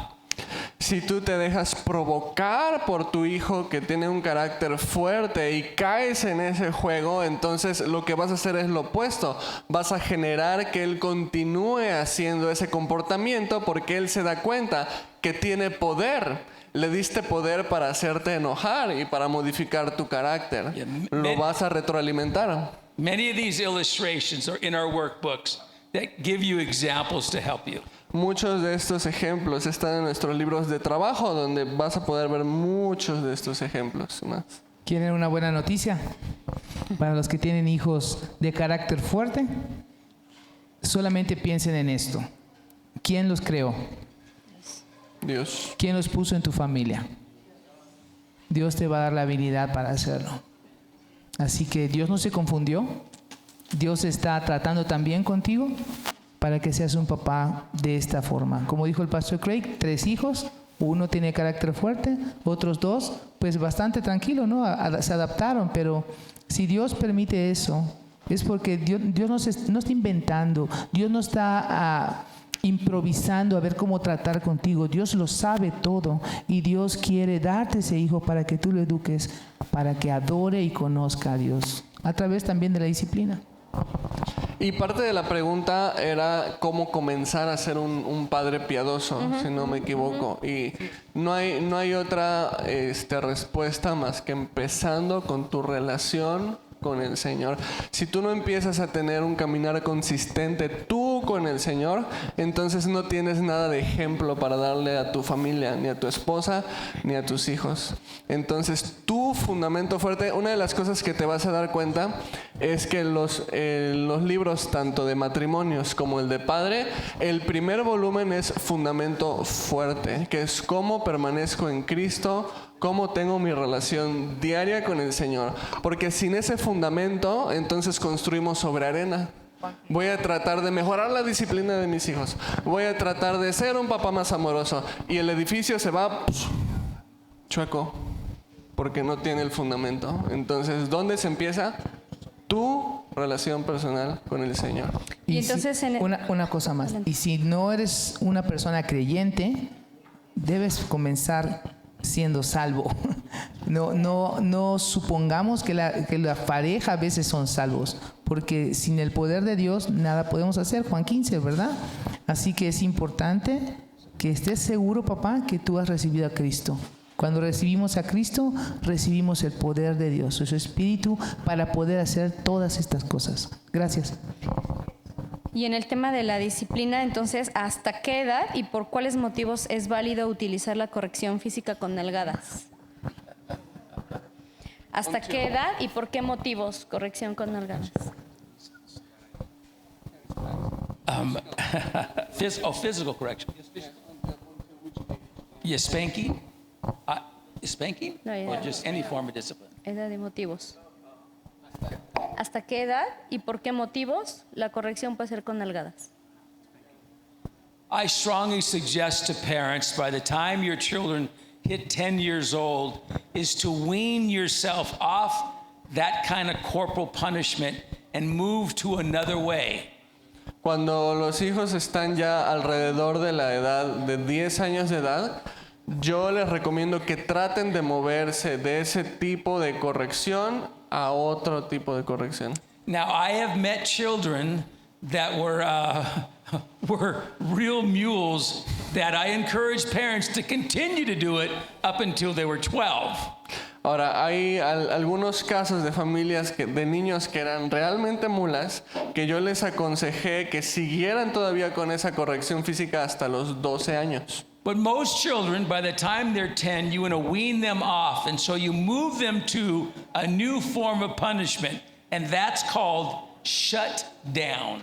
Si tú te dejas provocar por tu hijo que tiene un carácter fuerte y caes en ese juego, entonces lo que vas a hacer es lo opuesto. Vas a generar que él continúe haciendo ese comportamiento porque él se da cuenta que tiene poder. Le diste poder para hacerte enojar y para modificar tu carácter. Yeah, Lo vas a retroalimentar. Many of these illustrations are in our workbooks that give you examples to help you. Muchos de estos ejemplos están en nuestros libros de trabajo, donde vas a poder ver muchos de estos ejemplos más. ¿Quieren una buena noticia? Para los que tienen hijos de carácter fuerte, solamente piensen en esto. ¿Quién los creó? Dios. ¿Quién los puso en tu familia? Dios te va a dar la habilidad para hacerlo. Así que Dios no se confundió. Dios está tratando también contigo para que seas un papá de esta forma. Como dijo el pastor Craig, 3 hijos, uno tiene carácter fuerte, otros 2, pues bastante tranquilo, ¿no? Se adaptaron, pero si Dios permite eso, Es porque Dios no está inventando, Dios no está improvisando a ver cómo tratar contigo. Dios lo sabe todo y Dios quiere darte ese hijo para que tú lo eduques, para que adore y conozca a Dios, a través también de la disciplina. Y parte de la pregunta era cómo comenzar a ser un padre piadoso, si no me equivoco. Y no hay otra respuesta más que empezando con tu relación con el Señor. Si tú no empiezas a tener un caminar consistente tú con el Señor, entonces no tienes nada de ejemplo para darle a tu familia, ni a tu esposa, ni a tus hijos. Entonces tu fundamento fuerte, una de las cosas que te vas a dar cuenta es que los libros tanto de matrimonios como el de padre, el primer volumen es fundamento fuerte, que es cómo permanezco en Cristo, cómo tengo mi relación diaria con el Señor. Porque sin ese fundamento, entonces construimos sobre arena. Voy a tratar de mejorar la disciplina de mis hijos. Voy a tratar de ser un papá más amoroso. Y el edificio se va chueco, porque no tiene el fundamento. Entonces, ¿dónde se empieza? Tu relación personal con el Señor. Y entonces una cosa más. Y si no eres una persona creyente, debes comenzar siendo salvo. No supongamos que la pareja a veces son salvos, porque sin el poder de Dios nada podemos hacer. Juan 15, ¿verdad? Así que es importante que estés seguro, papá, que tú has recibido a Cristo. Cuando recibimos a Cristo, recibimos el poder de Dios, su Espíritu, para poder hacer todas estas cosas. Gracias. Y en el tema de la disciplina, entonces, ¿hasta qué edad y por cuáles motivos es válido utilizar la corrección física con nalgadas? ¿Hasta qué edad y por qué motivos corrección con nalgadas? Physical correction. Yeah, spanking? Spanking? No, yeah. Or just any form of discipline? Edad y motivos. ¿Hasta qué edad y por qué motivos la corrección puede ser con nalgadas? I strongly suggest to parents, by the time your children hit 10 years old, is to wean yourself off that kind of corporal punishment and move to another way. Cuando los hijos están ya alrededor de la edad de 10 años de edad, yo les recomiendo que traten de moverse de ese tipo de corrección a otro tipo de corrección. Now, I have met children that were real mules that I encouraged parents to continue to do it up until they were 12. Ahora, hay algunos casos de familias, de niños que eran realmente mulas, que yo les aconsejé que siguieran todavía con esa corrección física hasta los 12 años. But most children, by the time they're 10, you want to wean them off. And so you move them to a new form of punishment. And that's called shut down.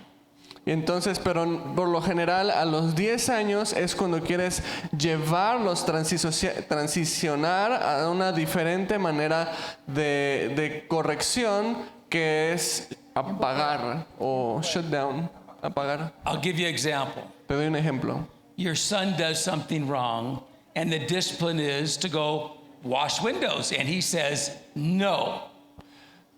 Y entonces, pero por lo general, a los 10 años es cuando quieres llevarlos, transicionar a una diferente manera de corrección, que es apagar o shut down, apagar. I'll give you an example. Te doy un ejemplo. Your son does something wrong, and the discipline is to go wash windows. And he says, no.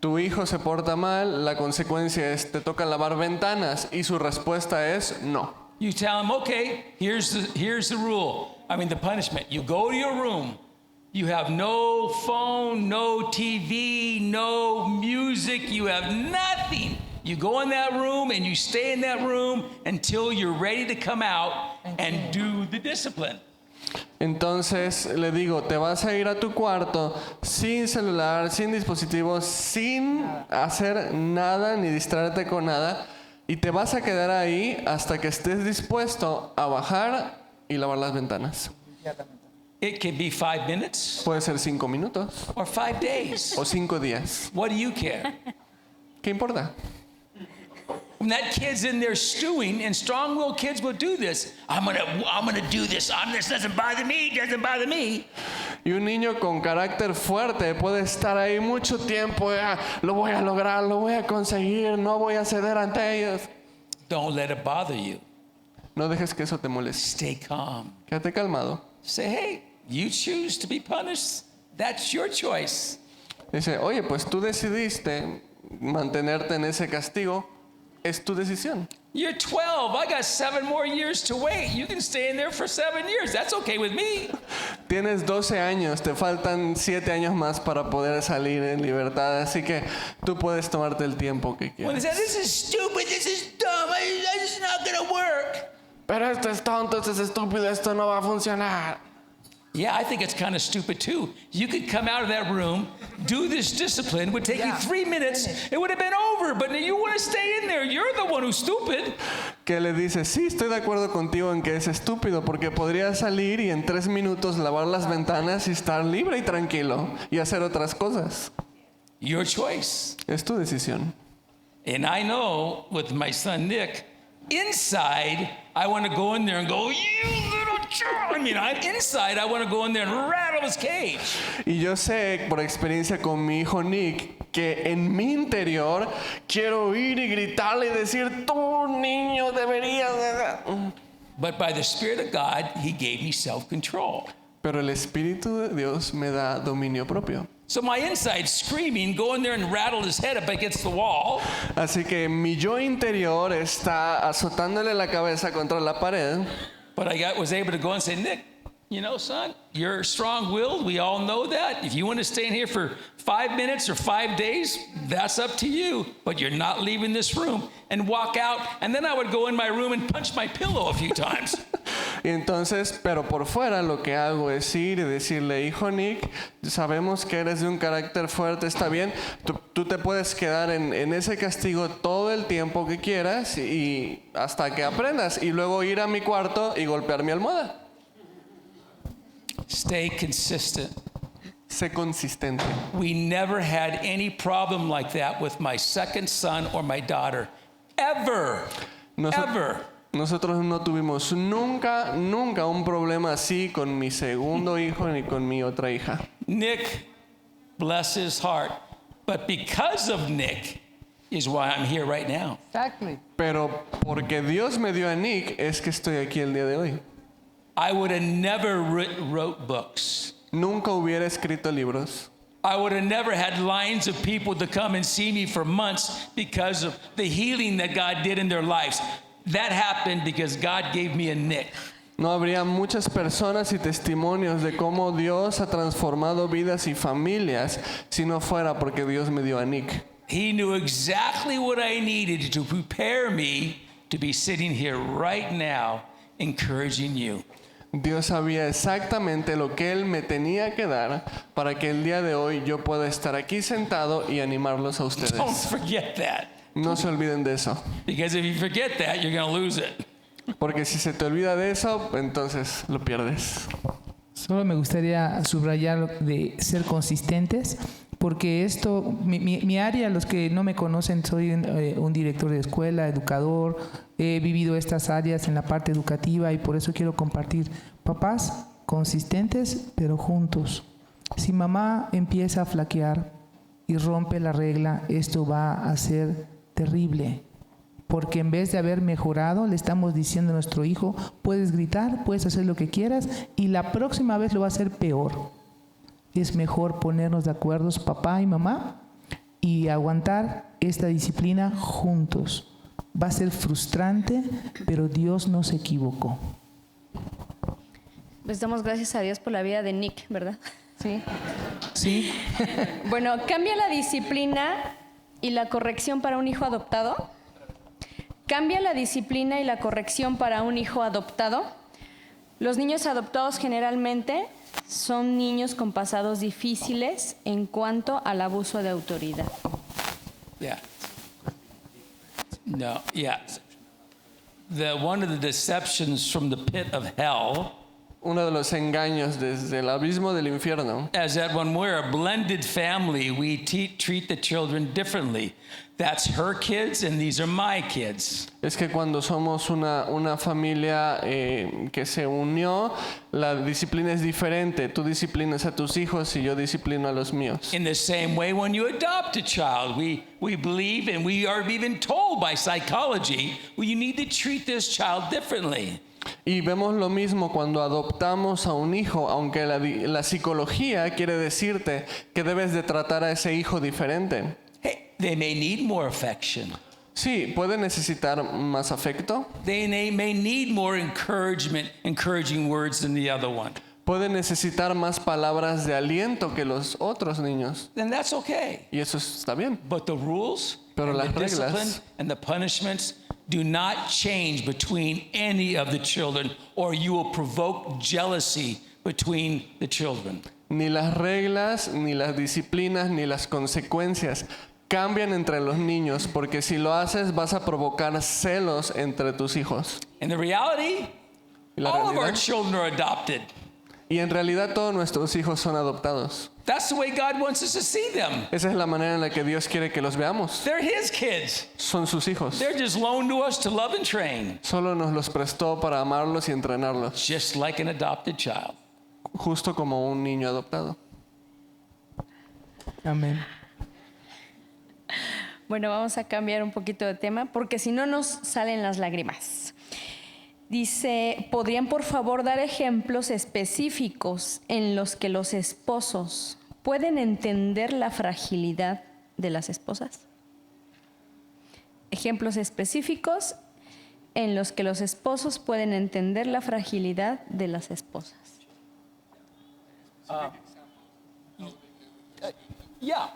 Tu hijo se porta mal, la consecuencia es te toca lavar ventanas, y su respuesta es no. You tell him, okay, here's the rule. The punishment. You go to your room. You have no phone, no TV, no music. You have nothing. You go in that room and you stay in that room until you're ready to come out and do the discipline. Entonces le digo, te vas a ir a tu cuarto sin celular, sin dispositivos, sin hacer nada ni distraerte con nada, y te vas a quedar ahí hasta que estés dispuesto a bajar y lavar las ventanas. It could be 5 minutes Puede ser 5 minutos or 5 days. o 5 días. What do you care? ¿Qué importa? When that kid's in there stewing, and strong-willed kids will do this. I'm gonna do this. This doesn't bother me. Y un niño con carácter fuerte puede estar ahí mucho tiempo. Lo voy a lograr, lo voy a conseguir, no voy a ceder ante ellos. Don't let it bother you. No dejes que eso te moleste. Stay calm. Quédate calmado. Say, hey, you choose to be punished. That's your choice. Dice, oye, pues tú decidiste mantenerte en ese castigo, es tu decisión. You're 12. I got 7 more years to wait. You can stay in there for 7 years. That's okay with me. Tienes 12 años, te faltan 7 años más para poder salir en libertad, así que tú puedes tomarte el tiempo que When they quieras. say, this is stupid, this is dumb, it's not going to work. Pero esto es tonto, esto es estúpido, esto no va a funcionar. Yeah, I think it's kind of stupid too. You could come out of that room, do this discipline, would take you 3 minutes, it would have been over, but you want to stay in there. You're the one who's stupid. Que le dices, sí, estoy de acuerdo contigo en que es estúpido, porque podría salir y en 3 minutos lavar las ventanas y estar libre y tranquilo y hacer otras cosas. Your choice. Es tu decisión. And I know with my son Nick, inside, I want to go in there and go, you little child. I mean, inside, I want to go in there and rattle his cage. Y yo sé por experiencia con mi hijo Nick que en mi interior quiero ir y gritarle y decir, tú niño deberías... But by the Spirit of God, He gave me self-control. Pero el Espíritu de Dios me da dominio propio. So my inside screaming, go in there and rattle his head up against the wall. Así que mi yo interior está azotándole la cabeza contra la pared. But I was able to go and say, Nick, you know, son, you're strong-willed. We all know that. If you want to stay in here for 5 minutes or 5 days, that's up to you. But you're not leaving this room. And walk out. And then I would go in my room and punch my pillow a few times. Y entonces, pero por fuera lo que hago es ir y decirle, hijo Nick, sabemos que eres de un carácter fuerte, está bien, tú te puedes quedar en ese castigo todo el tiempo que quieras y hasta que aprendas. Y luego ir a mi cuarto y golpear mi almohada. Stay consistent. Sé consistente. We never had any problem like that with my second son or my daughter. Ever. Ever. Nosotros no tuvimos nunca un problema así con mi segundo hijo ni con mi otra hija. Nick, bless his heart. But because of Nick is why I'm here right now. Exactly. Pero porque Dios me dio a Nick es que estoy aquí el día de hoy. I would have never wrote books. Nunca hubiera escrito libros. I would have never had lines of people to come and see me for months because of the healing that God did in their lives. That happened because God gave me a Nick. No habría muchas personas y testimonios de cómo Dios ha transformado vidas y familias si no fuera porque Dios me dio a Nick. He knew exactly what I needed to prepare me to be sitting here right now encouraging you. Dios sabía exactamente lo que Él me tenía que dar para que el día de hoy yo pueda estar aquí sentado y animarlos a Don't ustedes. forget that. No se olviden de eso. Because if you forget that, you're going to lose it. Porque si se te olvida de eso, entonces lo pierdes. Solo me gustaría subrayar de ser consistentes, porque esto, mi área, los que no me conocen, soy un director de escuela, educador, he vivido estas áreas en la parte educativa y por eso quiero compartir. Papás consistentes, pero juntos. Si mamá empieza a flaquear y rompe la regla, esto va a ser terrible. Porque en vez de haber mejorado, le estamos diciendo a nuestro hijo, puedes gritar, puedes hacer lo que quieras y la próxima vez lo va a hacer peor. Es mejor ponernos de acuerdo, papá y mamá, y aguantar esta disciplina juntos. Va a ser frustrante, pero Dios no se equivocó. Pues damos gracias a Dios por la vida de Nick, ¿verdad? Sí. ¿Sí? Bueno, ¿cambia la disciplina y la corrección para un hijo adoptado? ¿Cambia la disciplina y la corrección para un hijo adoptado? Los niños adoptados generalmente son niños con pasados difíciles en cuanto al abuso de autoridad. Yeah. No, yeah. One of the deceptions from the pit of hell Uno de los engaños desde el abismo del infierno is that when we're a blended family, we treat the children differently. That's her kids and these are my kids. es que cuando somos una familia que se unió, la disciplina es diferente. Tú disciplinas a tus hijos y yo disciplino a los míos. In the same way, when you adopt a child, we believe and we are even told by psychology, well, you need to treat this child differently. Y vemos lo mismo cuando adoptamos a un hijo, aunque la psicología quiere decirte que debes de tratar a ese hijo diferente. Hey, They may need more affection. Sí, puede necesitar más afecto, They may need more encouragement, encouraging words than the other one. puede necesitar más palabras de aliento que los otros niños. Then that's okay. Y eso está bien. But the rules Pero and las the discipline reglas and the punishments do not change between any of the children, or you will provoke jealousy between the children. ni las reglas, ni las disciplinas, ni las consecuencias cambian entre los niños, porque si lo haces vas a provocar celos entre tus hijos. And the reality, Y la all of our realidad, children are adopted. y en realidad todos nuestros hijos son adoptados. That's the way God wants us to see them. Esa es la manera en la que Dios quiere que los veamos. They're His kids. Son sus hijos. They're just loaned to us to love and train, Solo nos los prestó para amarlos y entrenarlos, just like an adopted child. justo como un niño adoptado. Amén. Bueno, vamos a cambiar un poquito de tema porque si no nos salen las lágrimas. Dice, ¿podrían por favor dar ejemplos específicos en los que los esposos pueden entender la fragilidad de las esposas? Ejemplos específicos en los que los esposos pueden entender la fragilidad de las esposas. Yeah.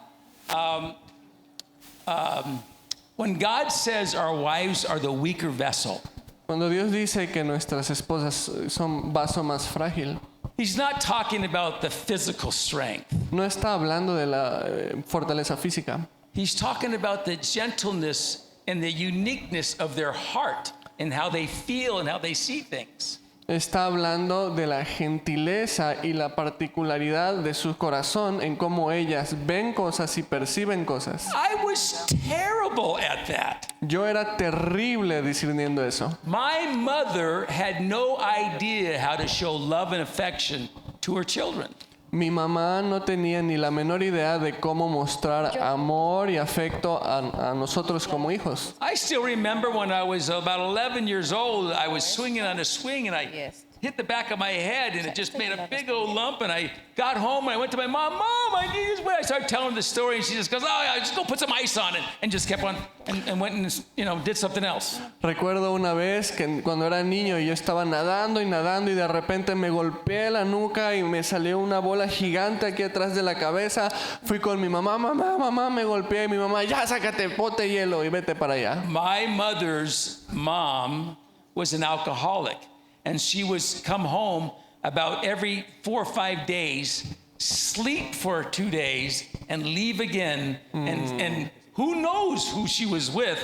When God says our wives are the weaker vessel, Cuando Dios dice que nuestras esposas son vaso más frágil, He's not talking about the physical strength. no está hablando de la fortaleza física. He's talking about the gentleness and the uniqueness of their heart and how they feel and how they see things. Está hablando de la gentileza y la particularidad de su corazón en cómo ellas ven cosas y perciben cosas. I was terrible at that. Yo era terrible discerniendo eso. My mother had no idea how to show love and affection to her children. Mi mamá no tenía ni la menor idea de cómo mostrar amor y afecto a nosotros como hijos. I still remember when I was about 11 years old, I was swinging on a swing and I hit the back of my head and it just made a big old lump, and I got home and I went to my mom, I need this way. I started telling her the story and she just goes, oh yeah, just go put some ice on it, and just kept on and went and did something else. Recuerdo una vez que cuando era niño yo estaba nadando y de repente me golpeé la nuca y me salió una bola gigante aquí atrás de la cabeza. Fui con mi mamá, mamá, me golpeé, y mi mamá, ya sácate, pote hielo y vete para allá. My mother's mom was an alcoholic, and she would come home about every 4 or 5 days, sleep for 2 days, and leave again. And who knows who she was with,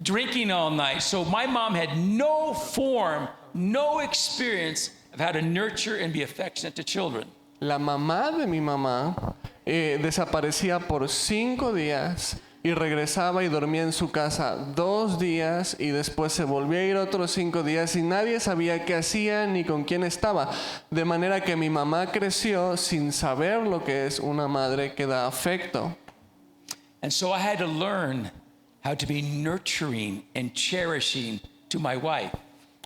drinking all night. So my mom had no form, no experience of how to nurture and be affectionate to children. La mamá de mi mamá desaparecía por 5 días y regresaba y dormía en su casa 2 días y después se volvía a ir otros 5 días y nadie sabía qué hacía ni con quién estaba. De manera que mi mamá creció sin saber lo que es una madre que da afecto. And so I had to learn how to be nurturing and cherishing to my wife.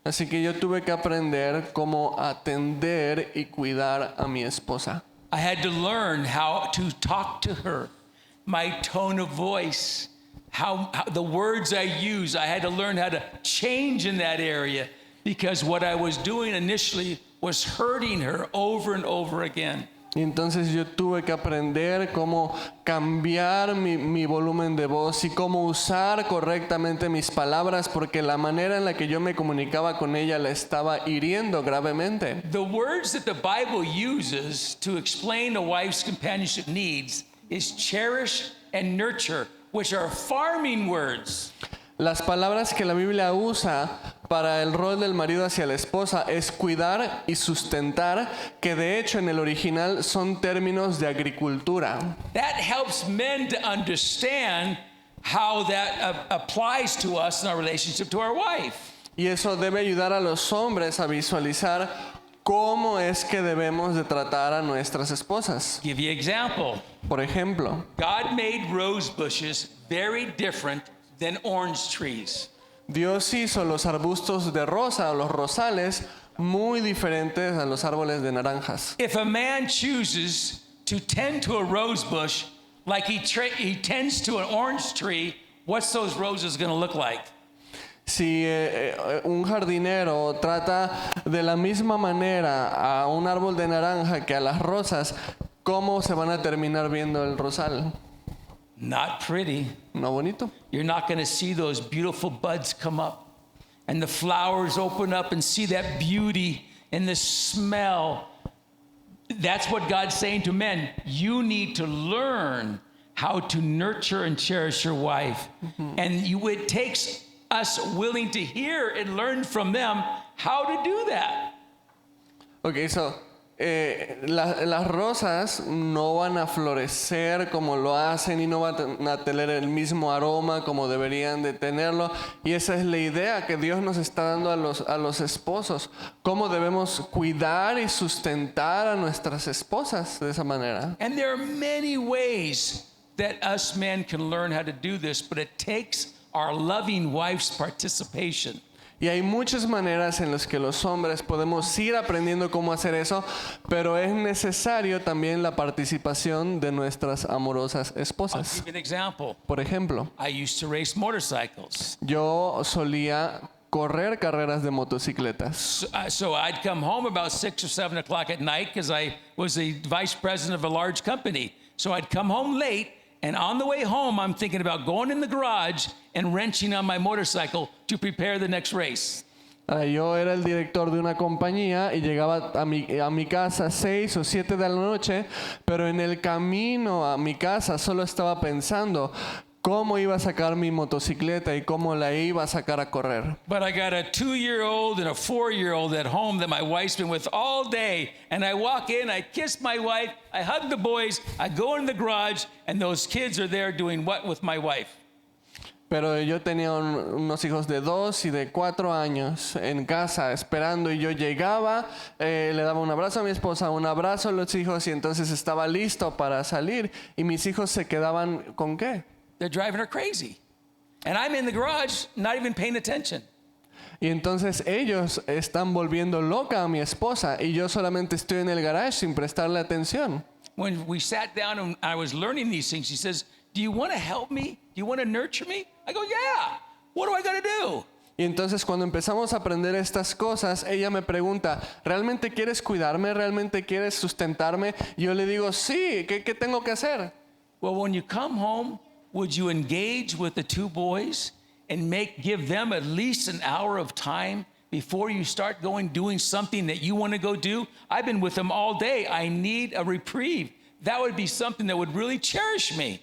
Así que yo tuve que aprender cómo atender y cuidar a mi esposa. I had to learn how to talk to her, my tone of voice, how the words I use. I had to learn how to change in that area because what I was doing initially was hurting her over and over again. Y entonces yo tuve que aprender cómo cambiar mi volumen de voz y cómo usar correctamente mis palabras, porque la manera en la que yo me comunicaba con ella la estaba hiriendo gravemente. The words that the Bible uses to explain a wife's companionship needs is cherish and nurture, which are farming words. Las palabras que la Biblia usa para el rol del marido hacia la esposa es cuidar y sustentar, que de hecho en el original son términos de agricultura. That helps men to understand how that applies to us in our relationship to our wife. Y eso debe ayudar a los hombres a visualizar cómo es que debemos de tratar a nuestras esposas. Give you an example. Por ejemplo, God made rose bushes very different than orange trees. Dios hizo los arbustos de rosa, los rosales, muy diferentes a los árboles de naranjas. If a man chooses to tend to a rose bush Like he tends to an orange tree, what's those roses going to look like? Si un jardinero trata de la misma manera a un árbol de naranja que a las rosas, ¿cómo se van a terminar viendo el rosal? Not pretty. ¿No bonito? You're not going to see those beautiful buds come up and the flowers open up and see that beauty and the smell. That's what God's saying to men. You need to learn how to nurture and cherish your wife. And it takes us willing to hear and learn from them how to do that. Ok, so, las rosas no van a florecer como lo hacen y no van a tener el mismo aroma como deberían de tenerlo. Y esa es la idea que Dios nos está dando a los esposos. Cómo debemos cuidar y sustentar a nuestras esposas de esa manera. And there are many ways that us men can learn how to do this, but it takes our loving wife's participation. Y hay muchas maneras en las que los hombres podemos ir aprendiendo cómo hacer eso, pero es necesario también la participación de nuestras amorosas I'll esposas. give you an example. Por ejemplo, I used to race motorcycles. yo solía correr carreras de motocicletas. So I'd come home about 6 or 7 o'clock at night because I was the vice president of a large company. So I'd come home late, and on the way home, I'm thinking about going in the garage and wrenching on my motorcycle to prepare the next race. Yo era el director de una compañía y llegaba a mi casa 6 o 7 de la noche, pero en el camino a mi casa solo estaba pensando cómo iba a sacar mi motocicleta y cómo la iba a sacar a correr. But I got a 2-year-old and a 4-year-old at home that my wife's been with all day. And I walk in, I kiss my wife, I hug the boys, I go in the garage, and those kids are there doing what with my wife? Pero yo tenía unos hijos de 2 y de 4 años en casa esperando y yo llegaba, le daba un abrazo a mi esposa, un abrazo a los hijos y entonces estaba listo para salir y mis hijos se quedaban ¿con qué? They're driving her crazy. And I'm in the garage, not even paying attention. Y entonces ellos están volviendo loca a mi esposa y yo solamente estoy en el garage sin prestarle atención. When we sat down and I was learning these things, she says, "Do you want to help me? Do you want to nurture me?" I go, "Yeah. What do I got to do?" Y entonces cuando empezamos a aprender estas cosas, ella me pregunta, ¿realmente quieres cuidarme? ¿Realmente quieres sustentarme? Y yo le digo, sí, ¿qué tengo que hacer? Well, when you come home, would you engage with the 2 boys and give them at least an hour of time before you start doing something that you want to go do? I've been with them all day. I need a reprieve. That would be something that would really cherish me.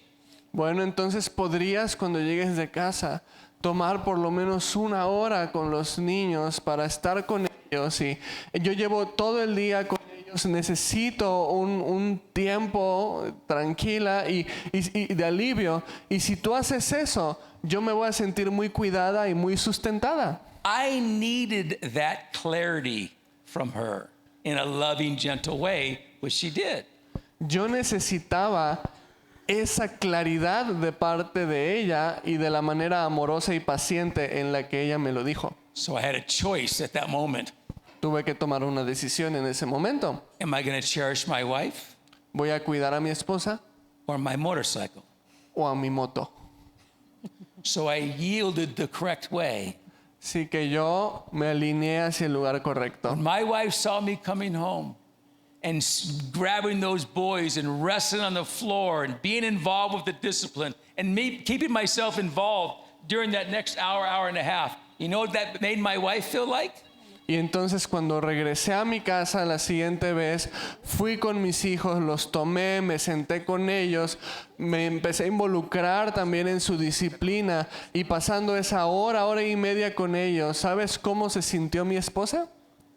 Bueno, entonces podrías cuando llegues de casa tomar por lo menos 1 hora con los niños para estar con ellos. Y yo llevo todo el día con ellos, necesito un tiempo tranquila y de alivio. Y si tú haces eso, yo me voy a sentir muy cuidada y muy sustentada. I needed that clarity from her in a loving, gentle way, which she did. Yo necesitaba esa claridad de parte de ella y de la manera amorosa y paciente en la que ella me lo dijo. So I had a choice at that moment. Tuve que tomar una decisión en ese momento. Am I going to cherish my wife ¿Voy a cuidar a mi esposa or my motorcycle? o a mi moto? So I yielded the correct way. Sí que yo me alineé hacia el lugar correcto. When my wife saw me coming home and grabbing those boys and wrestling on the floor and being involved with the discipline and me keeping myself involved during that next hour, hour and a half, you know what that made my wife feel like? Y entonces cuando regresé a mi casa la siguiente vez, fui con mis hijos, los tomé, me senté con ellos, me empecé a involucrar también en su disciplina y pasando esa hora y media con ellos, ¿sabes cómo se sintió mi esposa?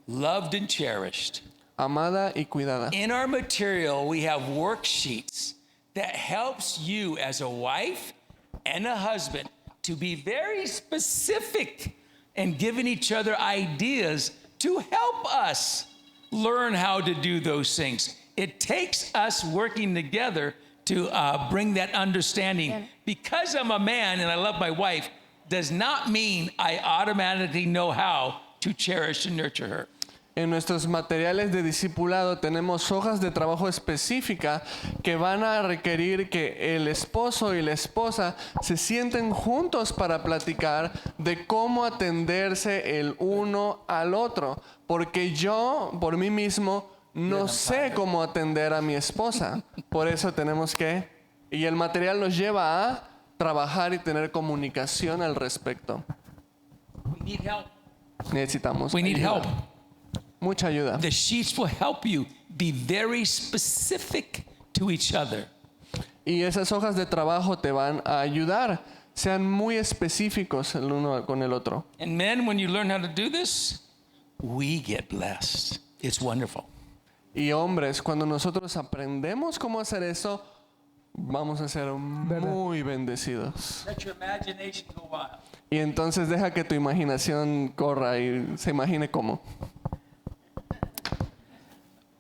Loved and cherished. Amada y cuidada. In our material, we have worksheets that helps you as a wife and a husband to be very specific and giving each other ideas to help us learn how to do those things. It takes us working together to bring that understanding. Yeah. Because I'm a man and I love my wife does not mean I automatically know how to cherish and nurture her. En nuestros materiales de discipulado tenemos hojas de trabajo específica que van a requerir que el esposo y la esposa se sienten juntos para platicar de cómo atenderse el uno al otro. Porque yo, por mí mismo, no sé cómo atender a mi esposa. Por eso tenemos que... Y el material nos lleva a trabajar y tener comunicación al respecto. We need help. Necesitamos We need ayuda. help. Mucha ayuda. The sheets will help you be very specific to each other. Y esas hojas de trabajo te van a ayudar. Sean muy específicos el uno con el otro. And men, when you learn how to do this, we get blessed. It's wonderful. Y hombres, cuando nosotros aprendemos cómo hacer eso, vamos a ser muy bendecidos. Let your imagination go wild. Y entonces deja que tu imaginación corra y se imagine cómo.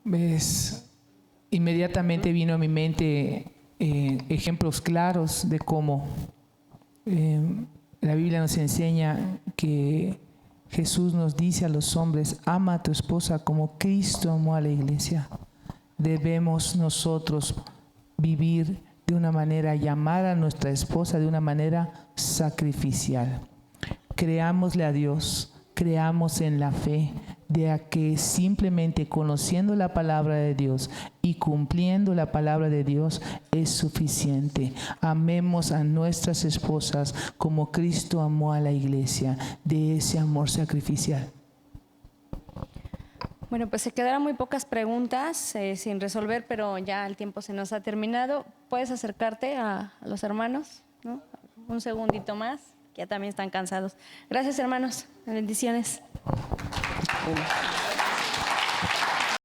¿Ves? Inmediatamente vino a mi mente ejemplos claros de cómo la Biblia nos enseña que Jesús nos dice a los hombres: ama a tu esposa como Cristo amó a la iglesia. Debemos nosotros vivir de una manera, llamar a nuestra esposa de una manera sacrificial. Creámosle a Dios, creamos en la fe de a que simplemente conociendo la palabra de Dios y cumpliendo la palabra de Dios es suficiente. Amemos a nuestras esposas como Cristo amó a la iglesia, de ese amor sacrificial. Bueno, pues se quedaron muy pocas preguntas sin resolver, pero ya el tiempo se nos ha terminado. ¿Puedes acercarte a los hermanos, ¿no? Un segundito más, que ya también están cansados. Gracias, hermanos. Bendiciones.